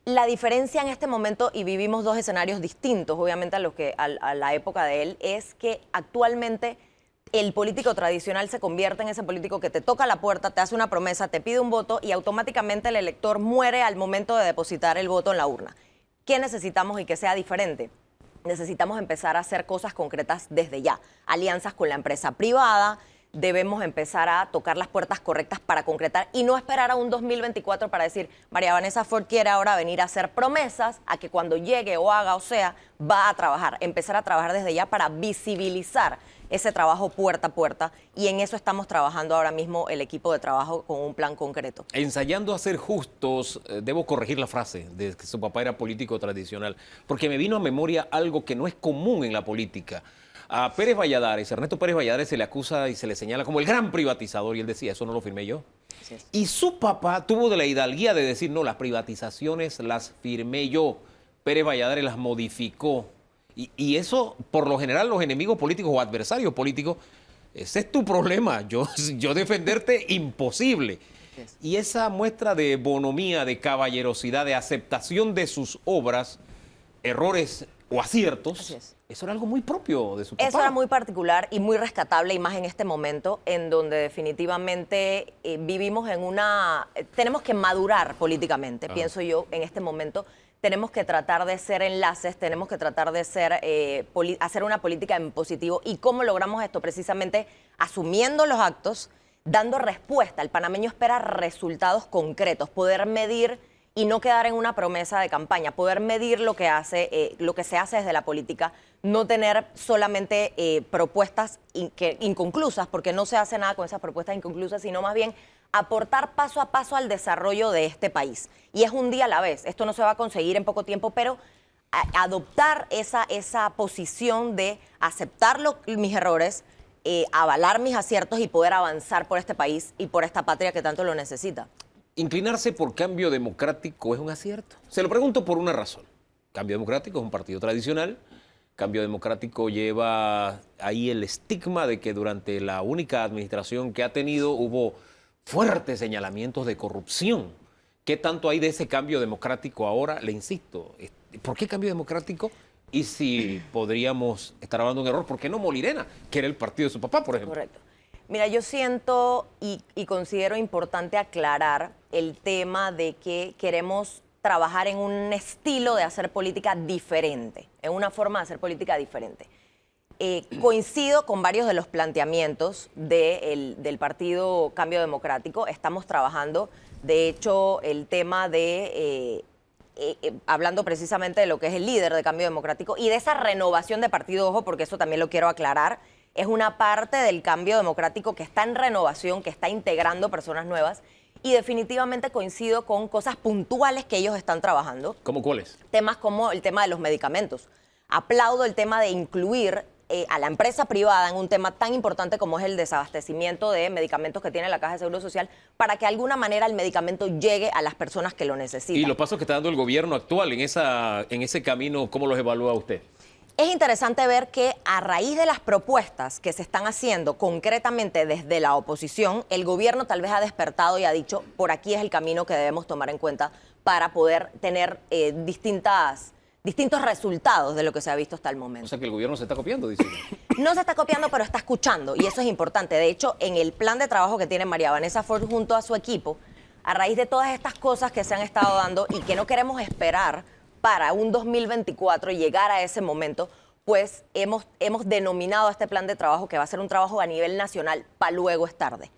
La diferencia en este momento, y vivimos dos escenarios distintos, obviamente a la época de él, es que actualmente el político tradicional se convierte en ese político que te toca la puerta, te hace una promesa, te pide un voto y automáticamente el elector muere al momento de depositar el voto en la urna. ¿Qué necesitamos y que sea diferente? Necesitamos empezar a hacer cosas concretas desde ya. Alianzas con la empresa privada, debemos empezar a tocar las puertas correctas para concretar y no esperar a un 2024 para decir, María Vanessa Ford quiere ahora venir a hacer promesas a que cuando llegue o haga o sea, va a trabajar. Empezar a trabajar desde ya para visibilizar ese trabajo puerta a puerta y en eso estamos trabajando ahora mismo el equipo de trabajo con un plan concreto. Ensayando a ser justos, debo corregir la frase de que su papá era político tradicional, porque me vino a memoria algo que no es común en la política. A Pérez Valladares, Ernesto Pérez Valladares, se le acusa y se le señala como el gran privatizador y él decía, eso no lo firmé yo. Y su papá tuvo de la hidalguía de decir, no, las privatizaciones las firmé yo. Pérez Valladares las modificó. Y eso, por lo general, los enemigos políticos o adversarios políticos, ese es tu problema. Yo defenderte, imposible. Y esa muestra de bonomía, de caballerosidad, de aceptación de sus obras, errores o aciertos, eso era algo muy propio de su papá. Eso era muy particular y muy rescatable, y más en este momento, en donde definitivamente vivimos en tenemos que madurar políticamente, pienso yo, en este momento. Tenemos que tratar de ser enlaces, tenemos que tratar de hacer una política en positivo. ¿Y cómo logramos esto? Precisamente asumiendo los actos, dando respuesta. El panameño espera resultados concretos, poder medir y no quedar en una promesa de campaña, poder medir lo que se hace desde la política, no tener solamente propuestas inconclusas, porque no se hace nada con esas propuestas inconclusas, sino más bien aportar paso a paso al desarrollo de este país. Y es un día a la vez. Esto no se va a conseguir en poco tiempo, pero adoptar esa posición de aceptar mis errores, avalar mis aciertos y poder avanzar por este país y por esta patria que tanto lo necesita. Inclinarse por Cambio Democrático es un acierto. Se lo pregunto por una razón. Cambio Democrático es un partido tradicional. Cambio Democrático lleva ahí el estigma de que durante la única administración que ha tenido hubo fuertes señalamientos de corrupción. ¿Qué tanto hay de ese Cambio Democrático ahora? Le insisto, ¿por qué Cambio Democrático? Y si podríamos estar hablando de un error, ¿por qué no Molirena, que era el partido de su papá, por ejemplo? Correcto. Mira, yo siento y considero importante aclarar el tema de que queremos trabajar en un estilo de hacer política diferente, en una forma de hacer política diferente. Coincido con varios de los planteamientos del Partido Cambio Democrático. Estamos trabajando, de hecho, el tema de, hablando precisamente de lo que es el líder de Cambio Democrático y de esa renovación de partido, ojo, porque eso también lo quiero aclarar, es una parte del Cambio Democrático que está en renovación, que está integrando personas nuevas, y definitivamente coincido con cosas puntuales que ellos están trabajando. ¿Cómo cuáles? Temas como el tema de los medicamentos. Aplaudo el tema de incluir a la empresa privada en un tema tan importante como es el desabastecimiento de medicamentos que tiene la Caja de Seguro Social, para que de alguna manera el medicamento llegue a las personas que lo necesitan. Y los pasos que está dando el gobierno actual en ese camino, ¿cómo los evalúa usted? Es interesante ver que a raíz de las propuestas que se están haciendo concretamente desde la oposición, el gobierno tal vez ha despertado y ha dicho, por aquí es el camino que debemos tomar en cuenta para poder tener distintos resultados de lo que se ha visto hasta el momento. O sea que el gobierno se está copiando, dice. No se está copiando, pero está escuchando, y eso es importante. De hecho, en el plan de trabajo que tiene María Vanessa Ford junto a su equipo, a raíz de todas estas cosas que se han estado dando y que no queremos esperar para un 2024 llegar a ese momento, pues hemos denominado a este plan de trabajo que va a ser un trabajo a nivel nacional, pa' luego es tarde.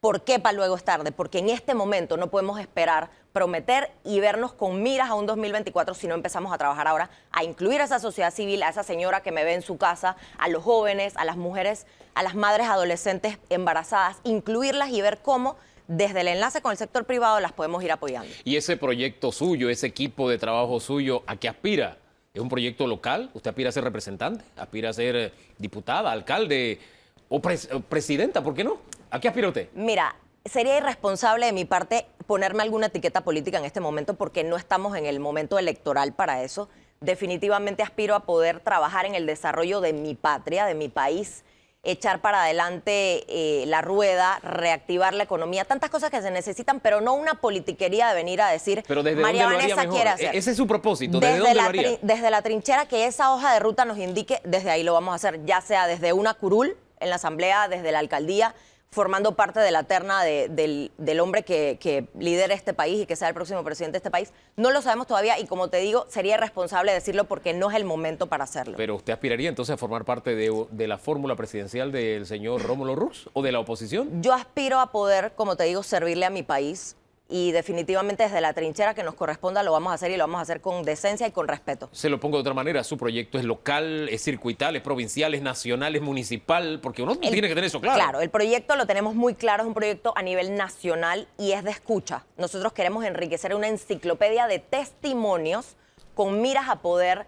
¿Por qué pa' luego es tarde? Porque en este momento no podemos esperar, prometer y vernos con miras a un 2024 si no empezamos a trabajar ahora, a incluir a esa sociedad civil, a esa señora que me ve en su casa, a los jóvenes, a las mujeres, a las madres adolescentes embarazadas, incluirlas y ver cómo desde el enlace con el sector privado las podemos ir apoyando. ¿Y ese proyecto suyo, ese equipo de trabajo suyo, a qué aspira? ¿Es un proyecto local? ¿Usted aspira a ser representante? ¿Aspira a ser diputada, alcalde o presidenta? ¿Por qué no? ¿A qué aspira usted? Mira, sería irresponsable de mi parte ponerme alguna etiqueta política en este momento porque no estamos en el momento electoral para eso. Definitivamente aspiro a poder trabajar en el desarrollo de mi patria, de mi país, echar para adelante la rueda, reactivar la economía, tantas cosas que se necesitan, pero no una politiquería de venir a decir, pero ¿desde María dónde lo haría Vanessa mejor? quiere hacer. Ese es su propósito, ¿desde dónde lo haría? Desde la trinchera que esa hoja de ruta nos indique, desde ahí lo vamos a hacer, ya sea desde una curul en la asamblea, desde la alcaldía, formando parte de la terna del hombre que lidere este país y que sea el próximo presidente de este país. No lo sabemos todavía y, como te digo, sería irresponsable decirlo porque no es el momento para hacerlo. Pero usted aspiraría entonces a formar parte de la fórmula presidencial del señor Rómulo Rux o de la oposición. Yo aspiro a poder, como te digo, servirle a mi país. Y definitivamente desde la trinchera que nos corresponda lo vamos a hacer y lo vamos a hacer con decencia y con respeto. Se lo pongo de otra manera, su proyecto es local, es circuital, es provincial, es nacional, es municipal, porque uno tiene que tener eso claro. Claro, el proyecto lo tenemos muy claro, es un proyecto a nivel nacional y es de escucha. Nosotros queremos enriquecer una enciclopedia de testimonios con miras a poder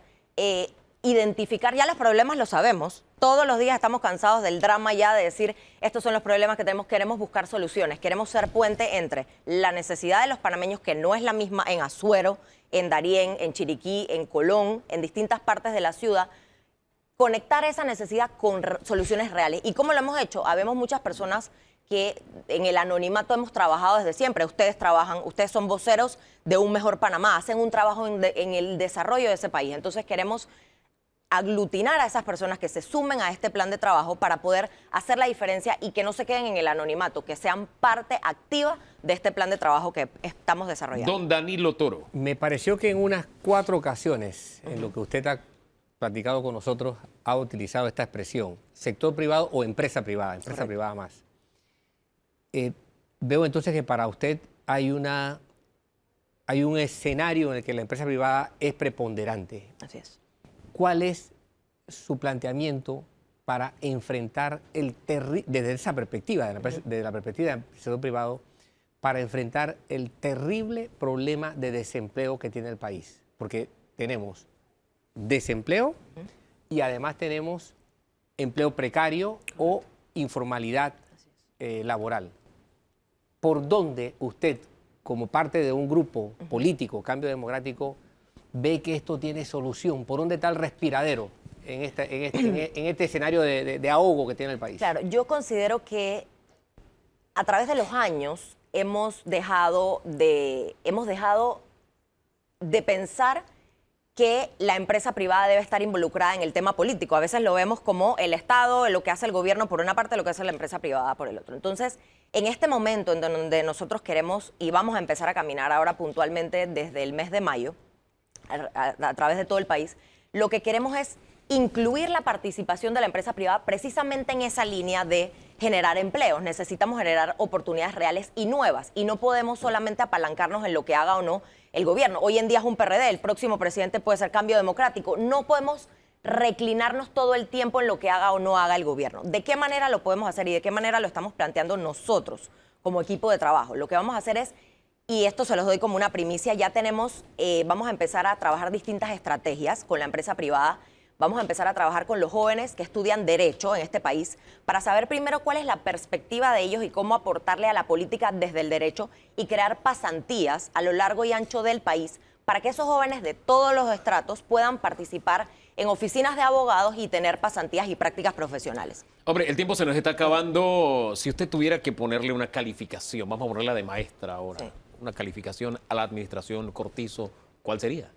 identificar, ya los problemas los sabemos. Todos los días estamos cansados del drama ya de decir, estos son los problemas que tenemos, queremos buscar soluciones, queremos ser puente entre la necesidad de los panameños, que no es la misma en Azuero, en Darién, en Chiriquí, en Colón, en distintas partes de la ciudad, conectar esa necesidad con soluciones reales. ¿Y cómo lo hemos hecho? Habemos muchas personas que en el anonimato hemos trabajado desde siempre. Ustedes trabajan, ustedes son voceros de un mejor Panamá, hacen un trabajo en el desarrollo de ese país. Entonces queremos aglutinar a esas personas que se sumen a este plan de trabajo para poder hacer la diferencia y que no se queden en el anonimato, que sean parte activa de este plan de trabajo que estamos desarrollando. Don Danilo Toro. Me pareció que en unas 4 ocasiones, en lo que usted ha platicado con nosotros, ha utilizado esta expresión, sector privado o empresa privada más. Veo entonces que para usted hay un escenario en el que la empresa privada es preponderante. Así es. ¿Cuál es su planteamiento para enfrentar desde esa perspectiva, de la perspectiva del sector privado, para enfrentar el terrible problema de desempleo que tiene el país? Porque tenemos desempleo y además tenemos empleo precario o informalidad laboral. ¿Por dónde usted, como parte de un grupo político, Cambio Democrático, ve que esto tiene solución? ¿Por dónde está el respiradero en este escenario de ahogo que tiene el país? Claro, yo considero que a través de los años hemos dejado de pensar que la empresa privada debe estar involucrada en el tema político. A veces lo vemos como el Estado, lo que hace el gobierno por una parte, lo que hace la empresa privada por el otro. Entonces, en este momento en donde nosotros queremos y vamos a empezar a caminar ahora puntualmente desde el mes de mayo, a través de todo el país, lo que queremos es incluir la participación de la empresa privada precisamente en esa línea de generar empleos. Necesitamos generar oportunidades reales y nuevas y no podemos solamente apalancarnos en lo que haga o no el gobierno. Hoy en día es un PRD, el próximo presidente puede ser Cambio Democrático. No podemos reclinarnos todo el tiempo en lo que haga o no haga el gobierno. ¿De qué manera lo podemos hacer y de qué manera lo estamos planteando nosotros como equipo de trabajo? Lo que vamos a hacer es, y esto se los doy como una primicia, ya tenemos, vamos a empezar a trabajar distintas estrategias con la empresa privada. Vamos a empezar a trabajar con los jóvenes que estudian Derecho en este país para saber primero cuál es la perspectiva de ellos y cómo aportarle a la política desde el derecho y crear pasantías a lo largo y ancho del país para que esos jóvenes de todos los estratos puedan participar en oficinas de abogados y tener pasantías y prácticas profesionales. Hombre, el tiempo se nos está acabando. Si usted tuviera que ponerle una calificación, vamos a ponerla de maestra ahora, sí, una calificación a la administración Cortizo, ¿cuál sería?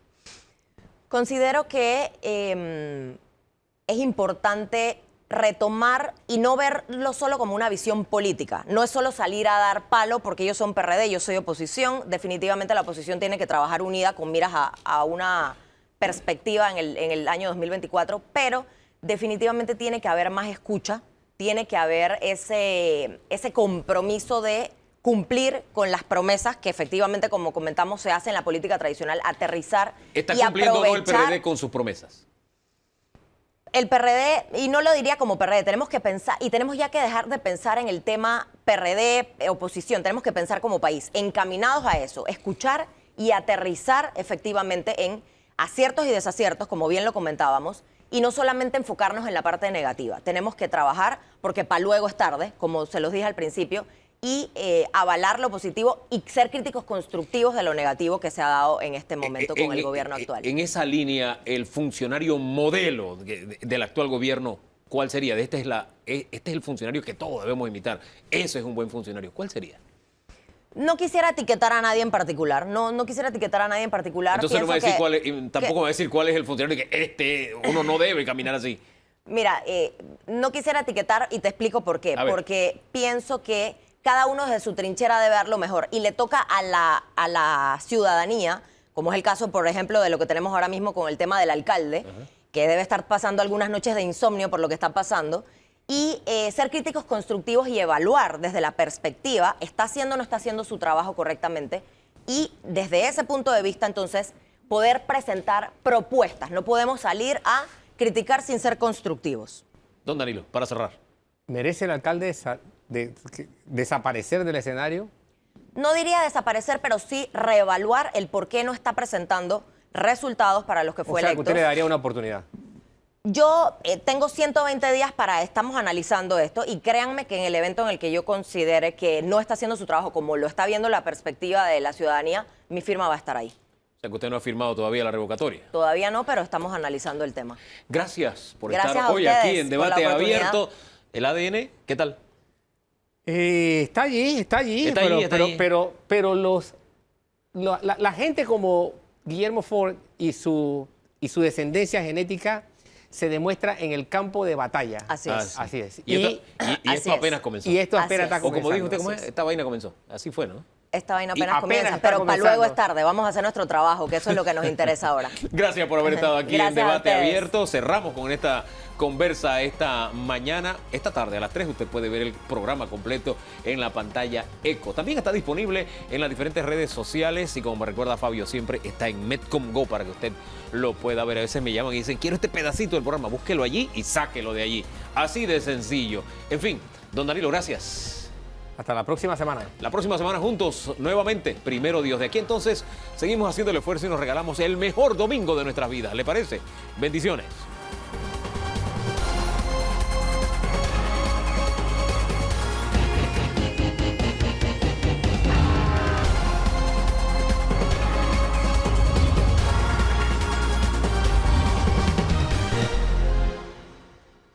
Considero que es importante retomar y no verlo solo como una visión política. No es solo salir a dar palo porque ellos son PRD, yo soy oposición. Definitivamente la oposición tiene que trabajar unida con miras a una perspectiva en el año 2024, pero definitivamente tiene que haber más escucha, tiene que haber ese compromiso de cumplir con las promesas que efectivamente, como comentamos, se hace en la política tradicional, aterrizar y aprovechar. ¿Está cumpliendo el PRD con sus promesas? El PRD, y no lo diría como PRD, tenemos que pensar, y tenemos ya que dejar de pensar en el tema PRD, oposición, tenemos que pensar como país, encaminados a eso, escuchar y aterrizar efectivamente en aciertos y desaciertos, como bien lo comentábamos, y no solamente enfocarnos en la parte negativa. Tenemos que trabajar, porque para luego es tarde, como se los dije al principio, y avalar lo positivo y ser críticos constructivos de lo negativo que se ha dado en este momento con el gobierno actual. En esa línea, el funcionario modelo del actual gobierno, ¿cuál sería? Este es el funcionario que todos debemos imitar. Ese es un buen funcionario. ¿Cuál sería? No quisiera etiquetar a nadie en particular. No quisiera etiquetar a nadie en particular. Entonces no me va a decir tampoco me va a decir cuál es el funcionario que uno no debe caminar así. Mira, no quisiera etiquetar y te explico por qué. A ver. Porque pienso que cada uno desde su trinchera debe ver lo mejor y le toca a la ciudadanía, como es el caso, por ejemplo, de lo que tenemos ahora mismo con el tema del alcalde, que debe estar pasando algunas noches de insomnio por lo que está pasando, y ser críticos constructivos y evaluar desde la perspectiva, ¿está haciendo o no está haciendo su trabajo correctamente? Y desde ese punto de vista, entonces, poder presentar propuestas. No podemos salir a criticar sin ser constructivos. Don Danilo, para cerrar. ¿Merece el alcalde desaparecer del escenario? No diría desaparecer, pero sí reevaluar el por qué no está presentando resultados para los que O fue sea, que electo. usted le daría una oportunidad. Yo tengo 120 días estamos analizando esto y créanme que en el evento en el que yo considere que no está haciendo su trabajo como lo está viendo la perspectiva de la ciudadanía, mi firma va a estar ahí. O sea que usted no ha firmado todavía la revocatoria. Todavía no, pero estamos analizando el tema. Gracias por Gracias estar a hoy ustedes aquí en por la Debate oportunidad. Abierto. El ADN, ¿qué tal? Está allí, Está allí, está allí. pero la gente como Guillermo Ford y su descendencia genética se demuestra en el campo de batalla. Así Ah, es. sí. Así es. Y esto Así apenas es. comenzó. Y esto Así apenas es. está O como comenzando. dijo usted, ¿cómo es? Así es. Esta vaina comenzó. Así fue, ¿no? Esta vaina Y apenas apenas comienza, está pero para comenzando. luego es tarde. Vamos a hacer nuestro trabajo, que eso es lo que nos interesa ahora. Gracias por haber estado aquí en Gracias a Debate ustedes. Abierto. Cerramos con esta conversa esta mañana, esta tarde a las 3. Usted puede ver el programa completo en la pantalla Eco. También está disponible en las diferentes redes sociales y como me recuerda Fabio siempre, está en Metcom Go para que usted lo pueda ver. A veces me llaman y dicen, quiero este pedacito del programa, búsquelo allí y sáquelo de allí. Así de sencillo. En fin, don Danilo, gracias. Hasta la próxima semana. La próxima semana juntos, nuevamente, primero Dios. De aquí entonces, seguimos haciendo el esfuerzo y nos regalamos el mejor domingo de nuestras vidas. ¿Le parece? Bendiciones.